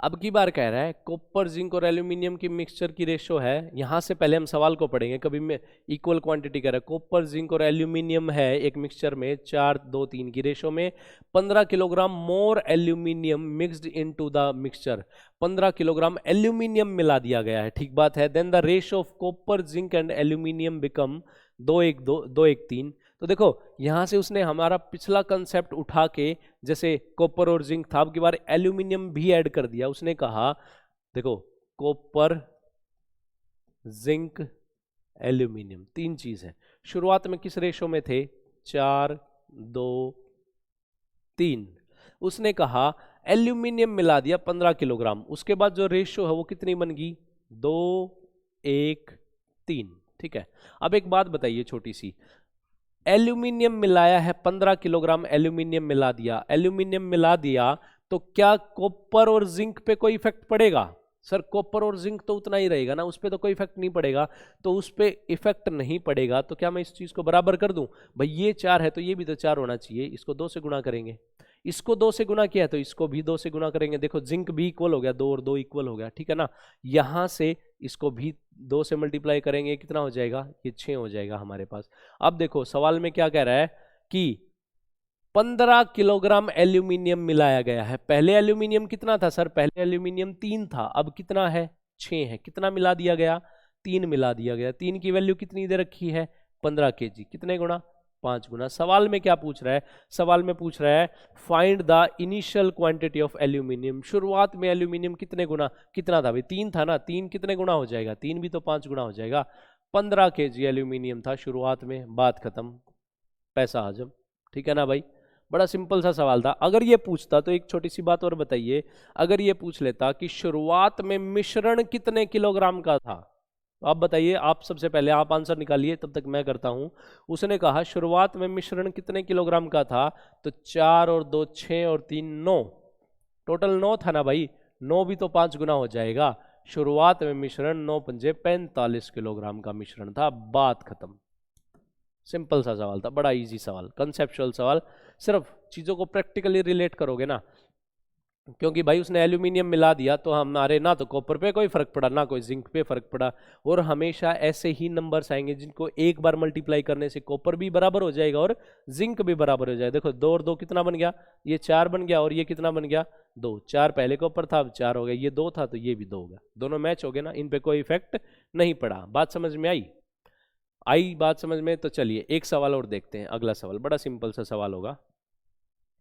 अब की बार कह रहा है कॉपर जिंक और एल्यूमिनियम की मिक्सचर की रेशो है, यहां से पहले हम सवाल को पढ़ेंगे, कभी में इक्वल क्वांटिटी कह रहा है। कॉपर जिंक और एल्यूमिनियम है एक मिक्सचर में 4:2:3 की रेशो में, 15 kilogram more aluminium mixed into the mixture, 15 kilogram aluminium मिला दिया गया है, ठीक बात है। Then the ratio of copper zinc and aluminium become 2:1:3। तो देखो यहां से उसने हमारा पिछला कंसेप्ट उठा के, जैसे कॉपर और जिंक था, अब की बार एल्यूमिनियम भी ऐड कर दिया। उसने कहा देखो कॉपर जिंक एल्यूमिनियम 3 चीज है, शुरुआत में किस रेशो में थे 4:2:3। उसने कहा एल्यूमिनियम मिला दिया 15 किलोग्राम, उसके बाद जो रेशो है वो कितनी बन गई 2:1:3, ठीक है। अब एक बात बताइए छोटी सी, एल्यूमिनियम मिलाया है 15 किलोग्राम एल्यूमिनियम मिला दिया, एल्यूमिनियम मिला दिया तो क्या कॉपर और जिंक पे कोई इफेक्ट पड़ेगा? सर कॉपर और जिंक तो उतना ही रहेगा ना, उस पर तो कोई इफेक्ट नहीं पड़ेगा। तो उस पर इफेक्ट नहीं पड़ेगा तो क्या मैं इस चीज को बराबर कर दूं? भाई ये 4 है तो ये भी तो 4 होना चाहिए, इसको 2 से गुणा करेंगे। इसको 2 से गुना किया तो इसको भी 2 से गुना करेंगे। देखो जिंक भी इक्वल हो गया, 2 और 2 इक्वल हो गया, ठीक है ना। यहां से इसको भी 2 से मल्टीप्लाई करेंगे, कितना हो जाएगा, ये 6 हो जाएगा हमारे पास। अब देखो सवाल में क्या कह रहा है कि 15 किलोग्राम एल्यूमिनियम मिलाया गया है। पहले एल्यूमिनियम कितना था सर, पहले एल्यूमिनियम 3 था, अब कितना है, 6 है। कितना मिला दिया गया, 3 मिला दिया गया। 3 की वैल्यू कितनी दे रखी है, 15 kg। कितने गुना, 5 गुना। सवाल में क्या पूछ रहा है, सवाल में पूछ रहा है find the initial quantity of aluminium. शुरुआत में एल्यूमिनियम कितने गुना, कितना था भाई, 3 था ना, 3 कितने गुना हो जाएगा, 3 भी तो 5 गुना हो जाएगा। 15 kg एल्यूमिनियम था शुरुआत में, बात खत्म, पैसा हजम, ठीक है ना भाई। बड़ा सिंपल सा सवाल था। अगर ये पूछता तो एक छोटी सी बात और बताइए, अगर ये पूछ लेता कि शुरुआत में मिश्रण कितने किलोग्राम का था, तो आप बताइए, आप सबसे पहले आप आंसर निकालिए, तब तक मैं करता हूं। उसने कहा शुरुआत में मिश्रण कितने किलोग्राम का था, तो 4 और 2 6 और 3 9, टोटल 9 था ना भाई। 9 भी तो 5 गुना हो जाएगा। शुरुआत में मिश्रण 9 पंजे 45 किलोग्राम का मिश्रण था, बात खत्म। सिंपल सा सवाल था, बड़ा इजी सवाल, कंसेप्चुअल सवाल। सिर्फ चीज़ों को प्रैक्टिकली रिलेट करोगे ना, क्योंकि भाई उसने एल्यूमिनियम मिला दिया तो हमारे ना तो कॉपर पे कोई फर्क पड़ा, ना कोई जिंक पे फर्क पड़ा। और हमेशा ऐसे ही नंबर्स आएंगे जिनको एक बार मल्टीप्लाई करने से कॉपर भी बराबर हो जाएगा और जिंक भी बराबर हो जाएगा। देखो 2 और 2 कितना बन गया, ये 4 बन गया, और ये कितना बन गया, 2। 4 पहले कॉपर था, अब 4 हो गया। ये 2 था तो ये भी 2 हो गया, दोनों मैच हो गए ना, इन पे कोई इफेक्ट नहीं पड़ा। बात समझ में आई बात समझ में। तो चलिए एक सवाल और देखते हैं। अगला सवाल बड़ा सिंपल सा सवाल होगा,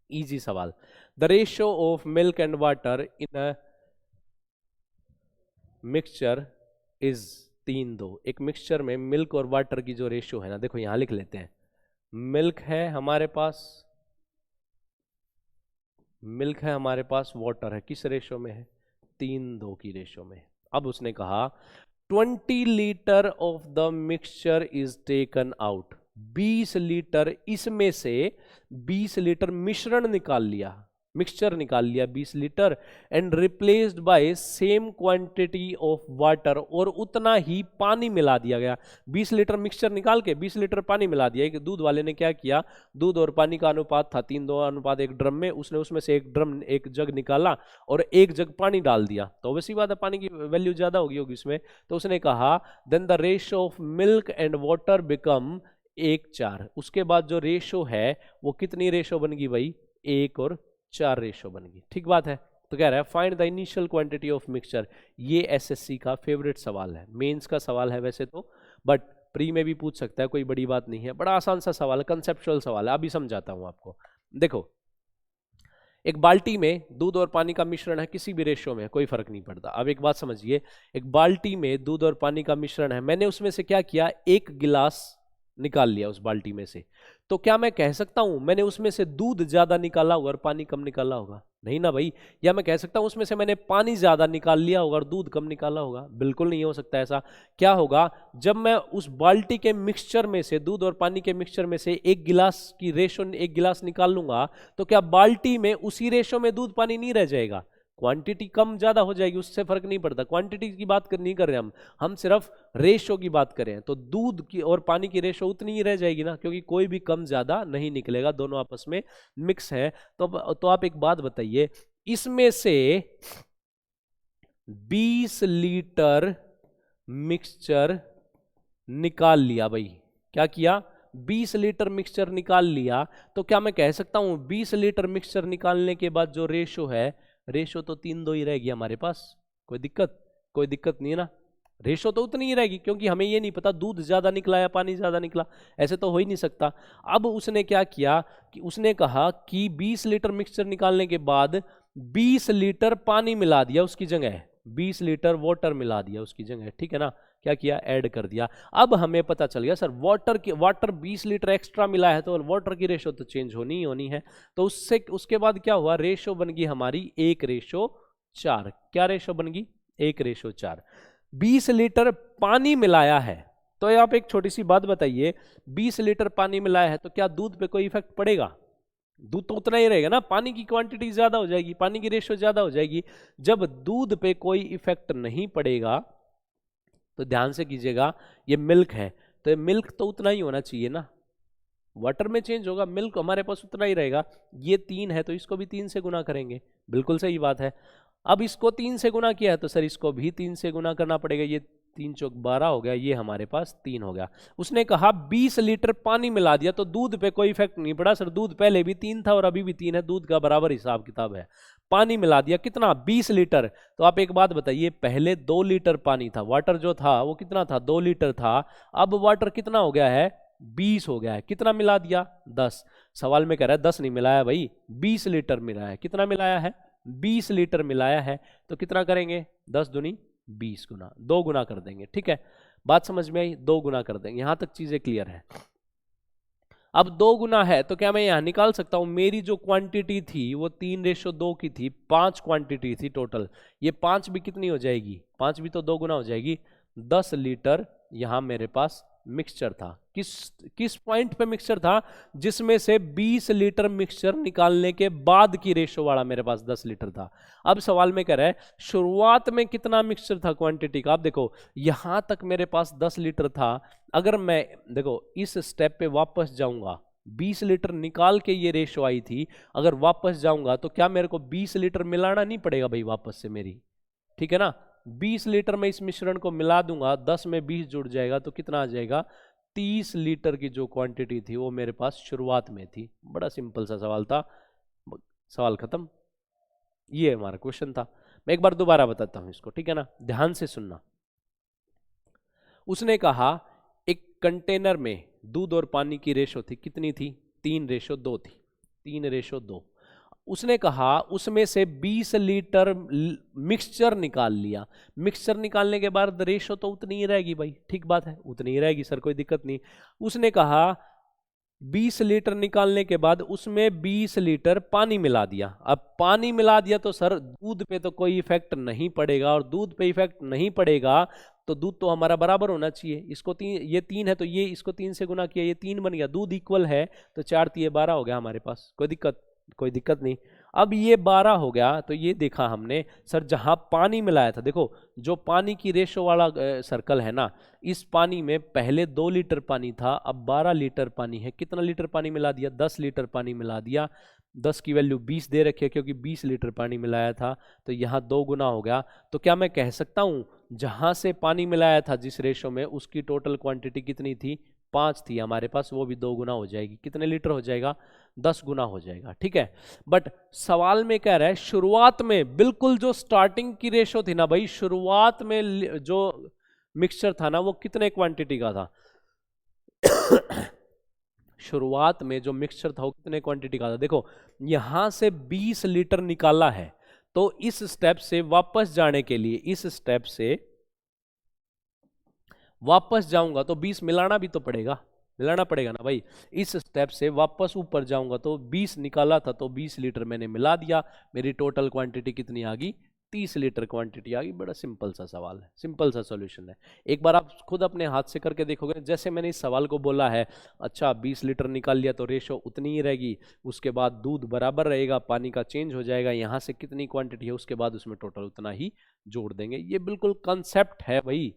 इजी सवाल। The ratio of milk and water in a mixture is 3:2। एक मिक्सचर में मिल्क और वाटर की जो रेशियो है ना, देखो यहां लिख लेते हैं। मिल्क है हमारे पास, मिल्क है हमारे पास, वाटर है, किस रेशियो में है, 3:2 की रेशियो में। अब उसने कहा 20 litre of the mixture is taken out. 20 litre, इसमें से 20 लीटर मिश्रण निकाल लिया, मिक्सचर निकाल लिया 20 litre, and replaced by same quantity of water, और उतना ही पानी मिला दिया गया। 20 लीटर मिक्सचर निकाल के 20 लीटर पानी मिला दिया। एक दूध वाले ने क्या किया, दूध और पानी का अनुपात था 3:2 ड्रम में, उसने उसमें से एक जग निकाला और 1 जग पानी डाल दिया, तो वैसी बात है पानी की वैल्यू ज्यादा होगी उसमें। तो उसने कहा then the ratio of milk and water become 1:4। उसके बाद जो रेशो है वो कितनी रेशो बन गई भाई, 1 और 4 रेशो बन गई। ठीक बात है। तो कह रहा है find the initial quantity of mixture. ये एसएससी का फेवरेट सवाल है, मेंस का सवाल है वैसे तो, बट प्री में भी पूछ सकता है, कोई बड़ी बात नहीं है। बड़ा आसान सा सवाल है, कंसेप्चुअल सवाल है। अभी समझाता हूं आपको। देखो एक बाल्टी में दूध और पानी का मिश्रण है, किसी भी रेशियो में कोई फर्क नहीं पड़ता। अब एक बात समझिए, एक बाल्टी में दूध और पानी का मिश्रण है, मैंने उसमें से क्या किया, 1 गिलास निकाल लिया उस बाल्टी में से। तो क्या मैं कह सकता हूं मैंने उसमें से दूध ज्यादा निकाला होगा और पानी कम निकाला होगा, नहीं ना भाई। या मैं कह सकता हूं उसमें से मैंने पानी ज्यादा निकाल लिया होगा और दूध कम निकाला होगा, बिल्कुल नहीं हो सकता ऐसा। क्या होगा, जब मैं उस बाल्टी के मिक्सचर में से, दूध और पानी के मिक्सचर में से 1 गिलास की रेशो, 1 गिलास निकाल लूंगा, तो क्या बाल्टी में उसी रेशो में दूध पानी नहीं रह जाएगा, क्वांटिटी कम ज्यादा हो जाएगी, उससे फर्क नहीं पड़ता। क्वांटिटी की बात नहीं कर रहे हम सिर्फ रेशो की बात करें। तो दूध की और पानी की रेशो उतनी ही रह जाएगी ना, क्योंकि कोई भी कम ज्यादा नहीं निकलेगा, दोनों आपस में मिक्स है। तो आप एक बात बताइए, इसमें से 20 लीटर मिक्सचर निकाल लिया भाई, क्या किया, 20 लीटर मिक्सचर निकाल लिया, तो क्या मैं कह सकता हूं 20 लीटर मिक्सचर निकालने के बाद जो रेशो है, रेशो तो 3:2 ही रहेगी हमारे पास। कोई दिक्कत नहीं है ना, रेशो तो उतनी ही रहेगी, क्योंकि हमें ये नहीं पता दूध ज्यादा निकला या पानी ज्यादा निकला, ऐसे तो हो ही नहीं सकता। अब उसने क्या किया कि उसने कहा कि 20 लीटर मिक्सचर निकालने के बाद 20 लीटर पानी मिला दिया उसकी जगह, 20 लीटर वाटर मिला दिया उसकी जगह, ठीक है ना। क्या किया, ऐड कर दिया। अब हमें पता चल गया सर वाटर 20 लीटर एक्स्ट्रा मिला है, तो वाटर की रेशो तो चेंज होनी ही होनी है। तो उसके बाद क्या हुआ, रेशो बन गई हमारी 1:4। क्या रेशो बन गई, 1:4। 20 लीटर पानी मिलाया है, तो आप एक छोटी सी बात बताइए, 20 लीटर पानी मिलाया है तो क्या दूध पे कोई इफेक्ट पड़ेगा, दूध तो उतना ही रहेगा ना, पानी की क्वांटिटी ज्यादा हो जाएगी, पानी की रेशो ज्यादा हो जाएगी। जब दूध पे कोई इफेक्ट नहीं पड़ेगा, तो ध्यान से कीजिएगा, ये मिल्क है तो ये मिल्क तो उतना ही होना चाहिए ना, वाटर में चेंज होगा, मिल्क हमारे पास उतना ही रहेगा। ये 3 है तो इसको भी 3 से गुना करेंगे, बिल्कुल सही बात है। अब इसको 3 से गुना किया है तो सर इसको भी 3 से गुना करना पड़ेगा। ये 3 चौक 12 हो गया, ये हमारे पास 3 हो गया। उसने कहा 20 लीटर पानी मिला दिया, तो दूध पे कोई इफेक्ट नहीं पड़ा सर, दूध पहले भी 3 था और अभी भी 3 है, दूध का बराबर हिसाब किताब है। पानी मिला दिया कितना, 20 लीटर। तो आप एक बात बताइए, पहले 2 लीटर पानी था, वाटर जो था वो कितना था, 2 लीटर था। अब वाटर कितना हो गया है, 20 हो गया है। कितना मिला दिया, 10। सवाल में कह रहा है 10 नहीं मिलाया भाई, 20 लीटर मिलाया है। कितना मिलाया है, 20 लीटर मिलाया है। तो कितना करेंगे, 10 दूनी 20 गुना, 2 गुना कर देंगे। ठीक है, बात समझ में आई, 2 गुना कर देंगे। यहां तक चीजें क्लियर है। अब 2 गुना है तो क्या मैं यहां निकाल सकता हूं, मेरी जो क्वांटिटी थी वो 3:2 की थी, 5 क्वांटिटी थी टोटल। ये 5 भी कितनी हो जाएगी, 5 भी तो 2 गुना हो जाएगी। 10 लीटर यहां मेरे पास मिक्सचर था। किस पॉइंट पे मिक्सचर था, जिसमें से 20 लीटर मिक्सचर निकालने के बाद की रेशो वाला मेरे पास 10 लीटर था। अब सवाल में कह रहा है शुरुआत में कितना मिक्सचर था क्वांटिटी का। आप देखो यहां तक मेरे पास 10 लीटर था। अगर मैं देखो इस स्टेप पे वापस जाऊंगा, 20 लीटर निकाल के ये रेशो आई थी, अगर वापस जाऊंगा तो क्या मेरे को 20 लीटर मिलाना नहीं पड़ेगा भाई वापस से मेरी, ठीक है ना। 20 लीटर में इस मिश्रण को मिला दूंगा, 10 में 20 जुड़ जाएगा तो कितना आ जाएगा, 30 लीटर की जो क्वांटिटी थी वो मेरे पास शुरुआत में थी। बड़ा सिंपल सा सवाल था, सवाल खत्म। ये हमारा क्वेश्चन था। मैं एक बार दोबारा बताता हूं इसको, ठीक है ना, ध्यान से सुनना। उसने कहा एक कंटेनर में दूध और पानी की रेशो थी, कितनी थी, 3:2 थी, 3:2। उसने कहा उसमें से 20 लीटर मिक्सचर निकाल लिया। मिक्सचर निकालने के बाद रेशो तो उतनी ही रहेगी भाई, ठीक बात है, उतनी ही रहेगी सर, कोई दिक्कत नहीं। उसने कहा 20 लीटर निकालने के बाद उसमें 20 लीटर पानी मिला दिया। अब पानी मिला दिया तो सर दूध पे तो कोई इफेक्ट नहीं पड़ेगा, और दूध पे इफेक्ट नहीं पड़ेगा तो दूध तो हमारा बराबर होना चाहिए। इसको 3, ये 3 है तो ये इसको 3 से गुना किया, ये 3 बन गया, दूध इक्वल है तो 4 3 12 हो गया हमारे पास, कोई दिक्कत नहीं। अब ये 12 हो गया तो ये देखा हमने सर जहां पानी मिलाया था, देखो जो पानी की रेशो वाला सर्कल है ना, इस पानी में पहले 2 लीटर पानी था, अब 12 लीटर पानी है। कितना लीटर पानी मिला दिया, 10 लीटर पानी मिला दिया। 10 की वैल्यू 20 दे रखी है क्योंकि 20 लीटर पानी मिलाया था, तो यहाँ 2 गुना हो गया। तो क्या मैं कह सकता हूं जहां से पानी मिलाया था जिस रेशो में, उसकी टोटल क्वांटिटी कितनी थी, 5 थी हमारे पास, वो भी 2 गुना हो जाएगी। कितने लीटर हो जाएगा, 10 गुना हो जाएगा, ठीक है। बट सवाल में कह रहा है शुरुआत में बिल्कुल जो स्टार्टिंग की रेशो थी ना भाई, शुरुआत में जो मिक्सचर था ना वो कितने क्वांटिटी का था शुरुआत में जो मिक्सचर था वो कितने क्वांटिटी का था। देखो यहां से 20 लीटर निकाला है, तो इस स्टेप से वापस जाने के लिए, इस स्टेप से वापस जाऊंगा तो 20 मिलाना भी तो पड़ेगा, मिलाना पड़ेगा ना भाई। इस स्टेप से वापस ऊपर जाऊंगा तो 20 निकाला था तो 20 लीटर मैंने मिला दिया, मेरी टोटल क्वांटिटी कितनी आ गई, 30 लीटर क्वांटिटी आ गई। बड़ा सिंपल सा सवाल है, सिंपल सा सॉल्यूशन है। एक बार आप खुद अपने हाथ से करके देखोगे, जैसे मैंने इस सवाल को बोला है, अच्छा 20 लीटर निकाल लिया तो रेशो उतनी ही रहेगी, उसके बाद दूध बराबर रहेगा, पानी का चेंज हो जाएगा, यहाँ से कितनी क्वांटिटी है उसके बाद उसमें टोटल उतना ही जोड़ देंगे। ये बिल्कुल कंसेप्ट है भाई।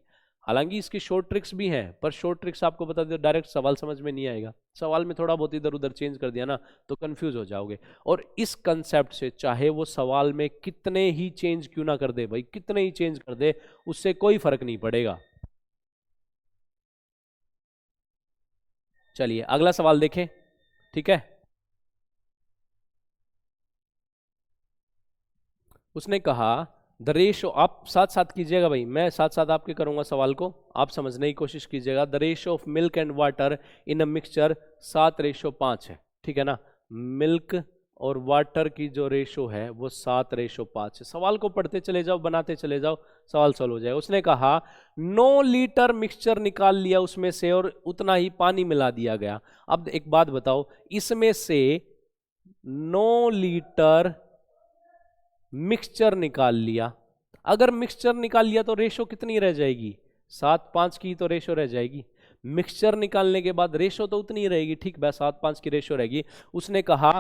हालांकि इसकी शॉर्ट ट्रिक्स भी हैं, पर शॉर्ट ट्रिक्स आपको बता दो डायरेक्ट सवाल समझ में नहीं आएगा, सवाल में थोड़ा बहुत इधर उधर चेंज कर दिया ना तो कंफ्यूज हो जाओगे। और इस कंसेप्ट से चाहे वो सवाल में कितने ही चेंज क्यों ना कर दे भाई, कितने ही चेंज कर दे, उससे कोई फर्क नहीं पड़ेगा। चलिए अगला सवाल देखें, ठीक है। उसने कहा द रेशो, आप साथ साथ कीजिएगा भाई, मैं साथ साथ आपके करूंगा सवाल को, आप समझने की कोशिश कीजिएगा। The ratio of milk and water in a mixture 7:5 है, ठीक है ना। मिल्क और वाटर की जो रेशो है वो 7:5 है। सवाल को पढ़ते चले जाओ, बनाते चले जाओ, सवाल सॉल्व हो जाएगा। उसने कहा 9 लीटर मिक्सचर निकाल लिया उसमें से और उतना ही पानी मिला दिया गया। अब एक बात बताओ, इसमें से 9 लीटर मिक्सचर निकाल लिया, अगर मिक्सचर निकाल लिया तो रेशो कितनी रह जाएगी, 7:5 की तो रेशो रह जाएगी। मिक्सचर निकालने के बाद रेशो तो उतनी ही रहेगी, ठीक है, 7:5 की रेशो रहेगी। उसने कहा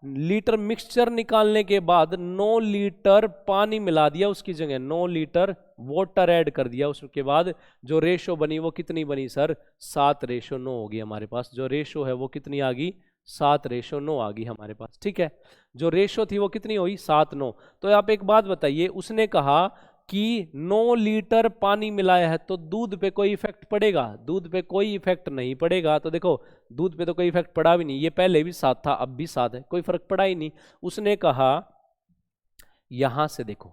लीटर मिक्सचर निकालने के बाद 9 लीटर पानी मिला दिया उसकी जगह, 9 लीटर वाटर ऐड कर दिया, उसके बाद जो रेशो बनी वो कितनी बनी सर, 7:9 होगी हमारे पास। जो रेशो है वो कितनी आ गई, 7:9 आ गई हमारे पास। ठीक है, जो रेशो थी वो कितनी हुई, 7:9। तो आप एक बात बताइए, उसने कहा कि 9 लीटर पानी मिलाया है तो दूध पे कोई इफेक्ट पड़ेगा, दूध पे कोई इफेक्ट नहीं पड़ेगा। तो देखो दूध पे तो कोई इफेक्ट पड़ा भी नहीं, ये पहले भी 7 था अब भी 7 है, कोई फर्क पड़ा ही नहीं। उसने कहा यहां से देखो,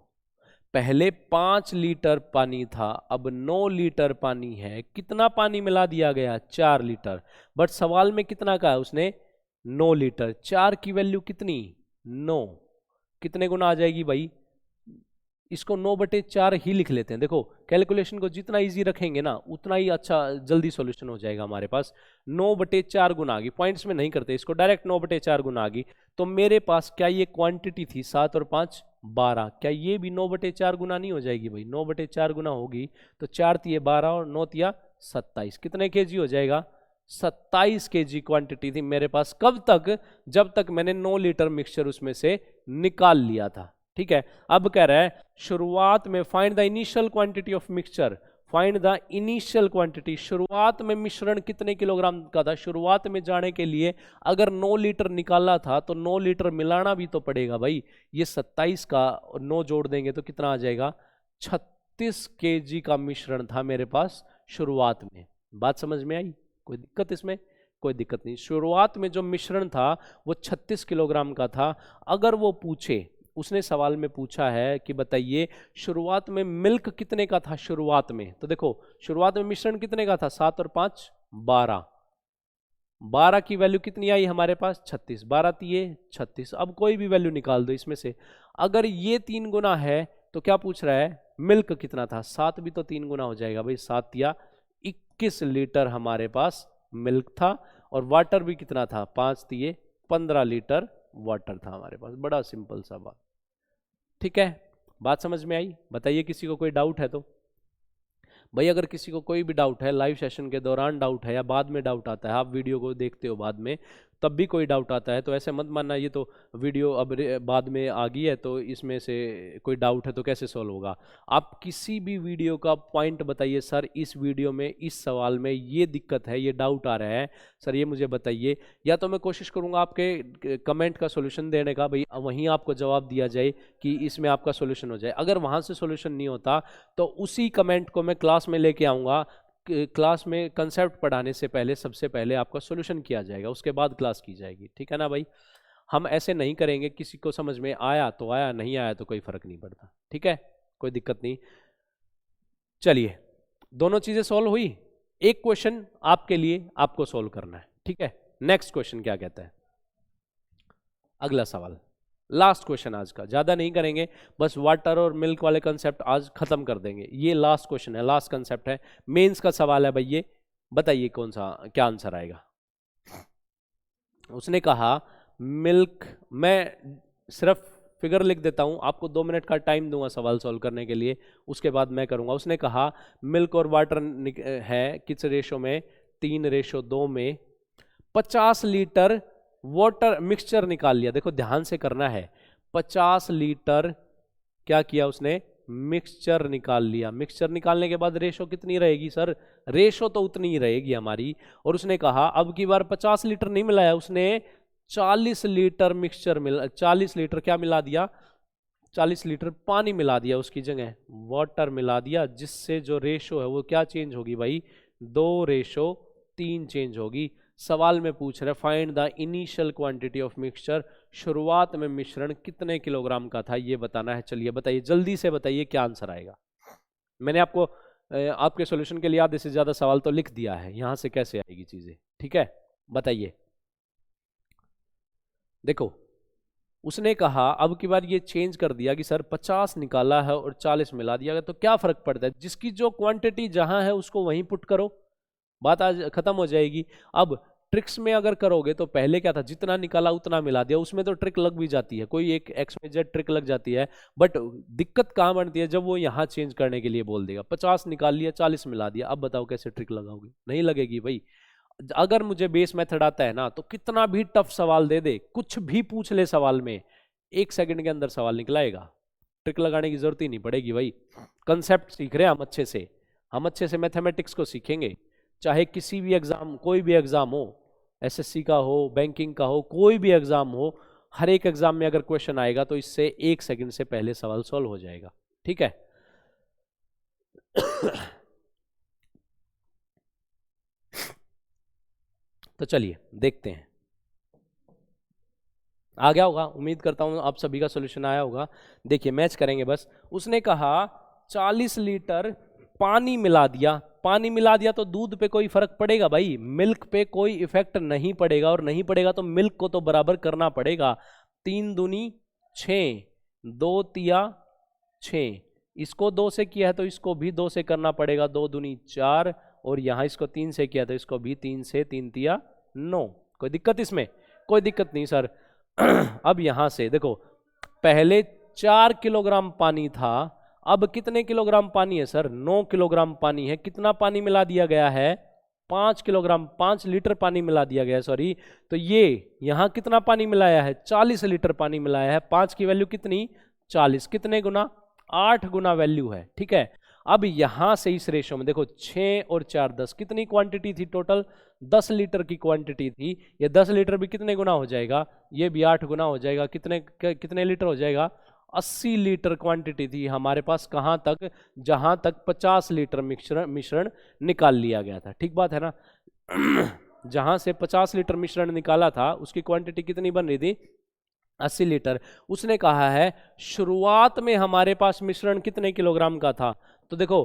पहले 5 लीटर पानी था, अब 9 लीटर पानी है, कितना पानी मिला दिया गया, 4 लीटर। बट सवाल में कितना कहा उसने, 9 लीटर। 4 की वैल्यू कितनी, 9, कितने गुना आ जाएगी भाई, इसको 9/4 ही लिख लेते हैं। देखो कैलकुलेशन को जितना इजी रखेंगे ना उतना ही अच्छा जल्दी सॉल्यूशन हो जाएगा हमारे पास। 9/4 गुना आ गई, पॉइंट्स में नहीं करते इसको, डायरेक्ट 9/4 गुना आ गई। तो मेरे पास क्या ये क्वांटिटी थी 7 और 5 12, क्या ये भी 9/4 गुना नहीं हो जाएगी भाई, 9/4 गुना होगी तो 4 तिये 12 और 9 तिया 27, कितने केजी हो जाएगा, 27 केजी क्वांटिटी थी मेरे पास। कब तक, जब तक मैंने 9 लीटर मिक्सचर उसमें से निकाल लिया था। ठीक है, अब कह रहा है शुरुआत में find the initial quantity of mixture, find the initial quantity, शुरुआत में मिश्रण कितने किलोग्राम का था। शुरुआत में जाने के लिए अगर 9 लीटर निकाला था तो 9 लीटर मिलाना भी तो पड़ेगा भाई। ये 27 का 9 जोड़ देंगे तो कितना आ जाएगा, 36 केजी का मिश्रण था मेरे पास शुरुआत में। बात समझ में आई, कोई दिक्कत इसमें, कोई दिक्कत नहीं। शुरुआत में जो मिश्रण था वो 36 किलोग्राम का था। अगर वो पूछे, उसने सवाल में पूछा है कि बताइए शुरुआत में मिल्क कितने का था शुरुआत में, तो देखो शुरुआत में मिश्रण कितने का था, 7 और 5 12, 12 की वैल्यू कितनी आई हमारे पास, 36, 12 तिये 36। अब कोई भी वैल्यू निकाल दो इसमें से। अगर ये 3 गुना है तो क्या पूछ रहा है, मिल्क कितना था, 7 भी तो 3 गुना हो जाएगा भाई, 7 तिया 21 लीटर हमारे पास मिल्क था। और वाटर भी कितना था, 5 तिये 15 लीटर वाटर था हमारे पास। बड़ा सिंपल सा बात। ठीक है, बात समझ में आई। बताइए किसी को कोई डाउट है तो। भाई अगर किसी को कोई भी डाउट है, लाइव सेशन के दौरान डाउट है या बाद में डाउट आता है, आप वीडियो को देखते हो बाद में तब भी कोई डाउट आता है, तो ऐसे मत मानना ये तो वीडियो अब बाद में आ गई है तो इसमें से कोई डाउट है तो कैसे सॉल्व होगा। आप किसी भी वीडियो का पॉइंट बताइए, सर इस वीडियो में इस सवाल में ये दिक्कत है, ये डाउट आ रहा है सर, ये मुझे बताइए। या तो मैं कोशिश करूंगा आपके कमेंट का सोल्यूशन देने का, भाई वहीं आपको जवाब दिया जाए कि इसमें आपका सोल्यूशन हो जाए। अगर वहां से सोल्यूशन नहीं होता तो उसी कमेंट को मैं क्लास में लेके आऊँगा, क्लास में कंसेप्ट पढ़ाने से पहले सबसे पहले आपका सॉल्यूशन किया जाएगा, उसके बाद क्लास की जाएगी। ठीक है ना भाई, हम ऐसे नहीं करेंगे, किसी को समझ में आया तो आया, नहीं आया तो कोई फर्क नहीं पड़ता। ठीक है, कोई दिक्कत नहीं। चलिए दोनों चीजें सॉल्व हुई, एक क्वेश्चन आपके लिए आपको सॉल्व करना है। ठीक है, नेक्स्ट क्वेश्चन क्या कहता है, अगला सवाल, लास्ट क्वेश्चन आज का, ज्यादा नहीं करेंगे, बस वाटर और मिल्क वाले कंसेप्ट आज खत्म कर देंगे। ये लास्ट क्वेश्चन है, लास्ट कंसेप्ट है, मेंस का सवाल है भाई ये। बताइए कौन सा, क्या आंसर आएगा। उसने कहा मिल्क, मैं सिर्फ फिगर लिख देता हूं, आपको 2 मिनट का टाइम दूंगा सवाल सॉल्व करने के लिए, उसके बाद मैं करूंगा। उसने कहा मिल्क और वाटर है किस रेशो में, 3:2 में 50 लीटर वाटर मिक्सचर निकाल लिया। देखो ध्यान से करना है, 50 लीटर क्या किया उसने, मिक्सचर निकाल लिया। मिक्सचर निकालने के बाद रेशो कितनी रहेगी सर, रेशो तो उतनी ही रहेगी हमारी। और उसने कहा अब की बार 50 लीटर नहीं मिलाया उसने, 40 लीटर मिक्सचर मिला, 40 लीटर क्या मिला दिया, 40 लीटर पानी मिला दिया, उसकी जगह वाटर मिला दिया, जिससे जो रेशो है वो क्या चेंज होगी भाई, 2:3 चेंज होगी। सवाल में पूछ रहे find the initial quantity of mixture, शुरुआत में मिश्रण कितने किलोग्राम का था ये बताना है। चलिए बताइए, जल्दी से बताइए क्या आंसर आएगा। मैंने आपको आपके सॉल्यूशन के लिए आधे से ज्यादा सवाल तो लिख दिया है, यहां से कैसे आएगी चीजें। ठीक है, बताइए। देखो उसने कहा अब की बार ये चेंज कर दिया कि सर 50 निकाला है और 40 मिला दिया, तो क्या फर्क पड़ता है, जिसकी जो क्वांटिटी जहां है उसको वहीं पुट करो, बात आज खत्म हो जाएगी। अब ट्रिक्स में अगर करोगे तो पहले क्या था, जितना निकाला उतना मिला दिया, उसमें तो ट्रिक लग भी जाती है, कोई एक XYZ ट्रिक लग जाती है। बट दिक्कत कहां बनती है, जब वो यहां चेंज करने के लिए बोल देगा, 50 निकाल लिया 40 मिला दिया, अब बताओ कैसे ट्रिक लगाओगे, नहीं लगेगी भाई। अगर मुझे बेस मेथड आता है ना तो कितना भी टफ सवाल दे दे, कुछ भी पूछ ले सवाल में, 1 सेकंड के अंदर सवाल निकलाएगा, ट्रिक लगाने की जरूरत ही नहीं पड़ेगी भाई। कंसेप्ट सीख रहे हैं हम अच्छे से मैथमेटिक्स को सीखेंगे, चाहे किसी भी एग्जाम, कोई भी एग्जाम हो, एसएससी का हो, बैंकिंग का हो, कोई भी एग्जाम हो, हर एक एग्जाम में अगर क्वेश्चन आएगा तो इससे 1 सेकंड से पहले सवाल सॉल्व हो जाएगा, ठीक है। तो चलिए देखते हैं, आ गया होगा, उम्मीद करता हूं आप सभी का सॉल्यूशन आया होगा। देखिए मैच करेंगे बस। उसने कहा 40 लीटर पानी मिला दिया, पानी मिला दिया तो दूध पे कोई फर्क पड़ेगा भाई, मिल्क पे कोई इफेक्ट नहीं पड़ेगा, और नहीं पड़ेगा तो मिल्क को तो बराबर करना पड़ेगा। 3 दूनी 6, 2 तिया 6, इसको 2 से किया है तो इसको भी 2 से करना पड़ेगा, 2 दूनी 4, और यहां इसको 3 से किया तो इसको भी 3 से, 3 तिया 9। कोई दिक्कत इसमें? कोई दिक्कत नहीं सर। अब यहां से देखो, पहले 4 किलोग्राम पानी था, अब कितने किलोग्राम पानी है सर? 9 किलोग्राम पानी है। कितना पानी मिला दिया गया है? 5 किलोग्राम, 5 लीटर पानी मिला दिया गया है, सॉरी। तो ये यहां कितना पानी मिलाया है? 40 लीटर पानी मिलाया है। 5 की वैल्यू कितनी? 40। कितने गुना? 8 गुना वैल्यू है, ठीक है। अब यहां से इस रेशो में देखो, 6 और 4 10, कितनी क्वांटिटी थी टोटल? 10 लीटर की क्वांटिटी थी। ये 10 लीटर भी कितने गुना हो जाएगा? ये भी 8 गुना हो जाएगा। कितने लीटर हो जाएगा? 80 लीटर क्वांटिटी थी हमारे पास। कहां तक? जहां तक 50 लीटर मिश्रण निकाल लिया गया था, ठीक बात है ना। जहां से 50 लीटर मिश्रण निकाला था उसकी क्वांटिटी कितनी बन रही थी? 80 लीटर। उसने कहा है शुरुआत में हमारे पास मिश्रण कितने किलोग्राम का था? तो देखो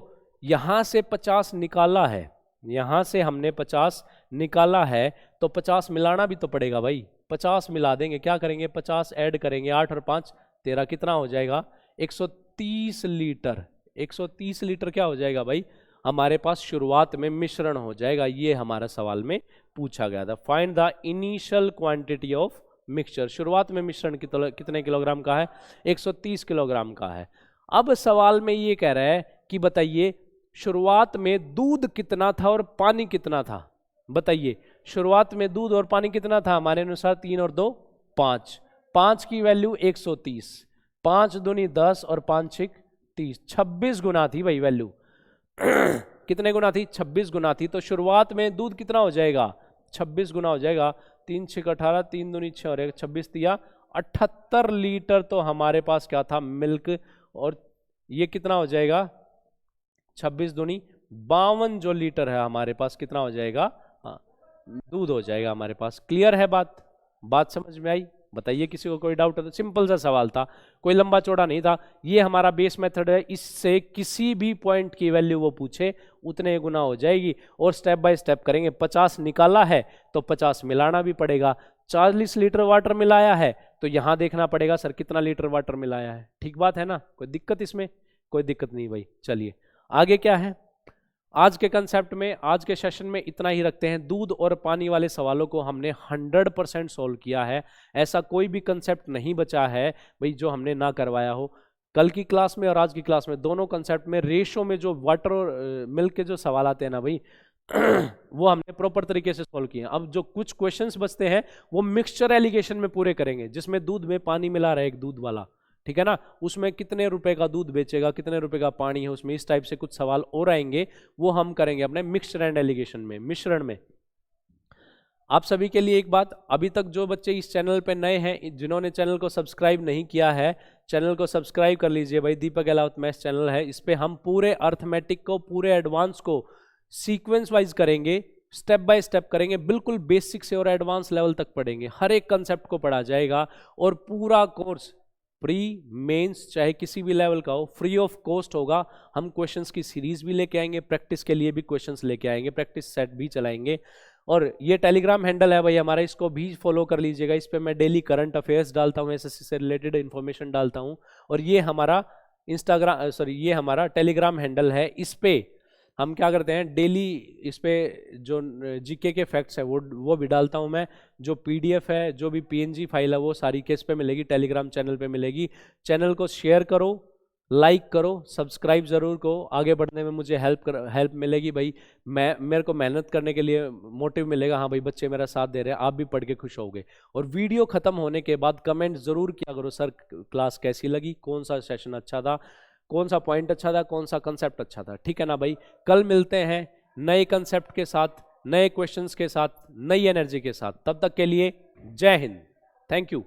यहां से 50 निकाला है, यहां से हमने 50 निकाला है, तो 50 मिलाना भी तो पड़ेगा भाई। 50 मिला देंगे, क्या करेंगे? 50 ऐड करेंगे, 8 और 5 13, कितना हो जाएगा? 130 लीटर। 130 लीटर क्या हो जाएगा भाई? हमारे पास शुरुआत में मिश्रण हो जाएगा। ये हमारा सवाल में पूछा गया था। Find the initial quantity of mixture. शुरुआत में मिश्रण कितने किलोग्राम का है? 130 किलोग्राम का है। अब सवाल में ये कह रहा है कि बताइए शुरुआत में दूध कितना था और पानी कितना था? बताइए शुरुआत में दूध और पानी कितना था? हमारे अनुसार 3 और 2 5। 5 की वैल्यू 130, 5 दूनी 10 और 5 6 30, 26 गुना थी भाई वैल्यू। कितने गुना थी? 26 गुना थी। तो शुरुआत में दूध कितना हो जाएगा? 26 गुना हो जाएगा। 3 6 18, 3 दूनी 6 और 1 26 दिया, 78 लीटर तो हमारे पास क्या था? मिल्क। और ये कितना हो जाएगा? 26 दूनी 52 जो लीटर है हमारे पास, कितना हो जाएगा? हाँ, दूध हो जाएगा हमारे पास। क्लियर है बात? बात समझ में आई? बताइए किसी को कोई डाउट है तो। सिंपल सा सवाल था, कोई लंबा चौड़ा नहीं था। ये हमारा बेस मेथड है, इससे किसी भी पॉइंट की वैल्यू वो पूछे उतने गुना हो जाएगी। और स्टेप बाय स्टेप करेंगे। 50 निकाला है तो 50 मिलाना भी पड़ेगा। 40 लीटर वाटर मिलाया है तो यहां देखना पड़ेगा सर कितना लीटर वाटर मिलाया है। ठीक बात है ना? कोई दिक्कत इसमें? कोई दिक्कत नहीं भाई। चलिए आगे क्या है आज के कंसेप्ट में, आज के सेशन में इतना ही रखते हैं। दूध और पानी वाले सवालों को हमने 100% सोल्व किया है। ऐसा कोई भी कंसेप्ट नहीं बचा है भाई जो हमने ना करवाया हो। कल की क्लास में और आज की क्लास में दोनों कंसेप्ट में रेशो में जो वाटर और मिल्क के जो सवाल आते हैं ना भाई वो हमने प्रॉपर तरीके से सोल्व किए हैं। अब जो कुछ क्वेश्चंस बचते हैं वो मिक्सचर एलिगेशन में पूरे करेंगे, जिसमें दूध में पानी मिला रहा है, एक दूध वाला, ठीक है ना। उसमें कितने रुपए का दूध बेचेगा, कितने रुपए का पानी है उसमें, इस टाइप से कुछ सवाल और आएंगे, वो हम करेंगे अपने मिक्सचर एंड एलिगेशन में, मिश्रण में। आप सभी के लिए एक बात, अभी तक जो बच्चे इस चैनल पे नए हैं, जिन्होंने चैनल को सब्सक्राइब नहीं किया है, चैनल को सब्सक्राइब कर लीजिए भाई। दीपक अहलावत मैथ्स चैनल है, इस पे हम पूरे अर्थमेटिक को, पूरे एडवांस को सीक्वेंस वाइज करेंगे, स्टेप बाय स्टेप करेंगे, बिल्कुल बेसिक से और एडवांस लेवल तक पढ़ेंगे। हर एक कंसेप्ट को पढ़ा जाएगा और पूरा कोर्स प्री मेंस चाहे किसी भी लेवल का हो फ्री ऑफ कॉस्ट होगा। हम क्वेश्चंस की सीरीज भी लेके आएंगे, प्रैक्टिस के लिए भी क्वेश्चंस लेके आएंगे, प्रैक्टिस सेट भी चलाएंगे। और ये टेलीग्राम हैंडल है भाई हमारा, इसको भी फॉलो कर लीजिएगा। इस पे मैं डेली करंट अफेयर्स डालता हूँ, एसएससी से रिलेटेड इन्फॉर्मेशन डालता हूँ। और ये हमारा ये हमारा टेलीग्राम हैंडल है। इस पे हम क्या करते हैं, डेली इस पे जो जीके के फैक्ट्स है वो भी डालता हूं मैं। जो पीडीएफ है, जो भी पीएनजी फाइल है, वो सारी केस पे मिलेगी, टेलीग्राम चैनल पे मिलेगी। चैनल को शेयर करो, लाइक करो, सब्सक्राइब जरूर करो, आगे बढ़ने में मुझे हेल्प मिलेगी भाई। मेरे को मेहनत करने के लिए मोटिव मिलेगा, हाँ भाई बच्चे मेरा साथ दे रहे हैं, आप भी पढ़ के खुश होगे। और वीडियो खत्म होने के बाद कमेंट जरूर किया करो, सर क्लास कैसी लगी, कौन सा सेशन अच्छा था, कौन सा पॉइंट अच्छा था, कौन सा कंसेप्ट अच्छा था। ठीक है ना भाई, कल मिलते हैं नए कंसेप्ट के साथ, नए क्वेश्चंस के साथ, नई एनर्जी के साथ। तब तक के लिए जय हिंद, थैंक यू।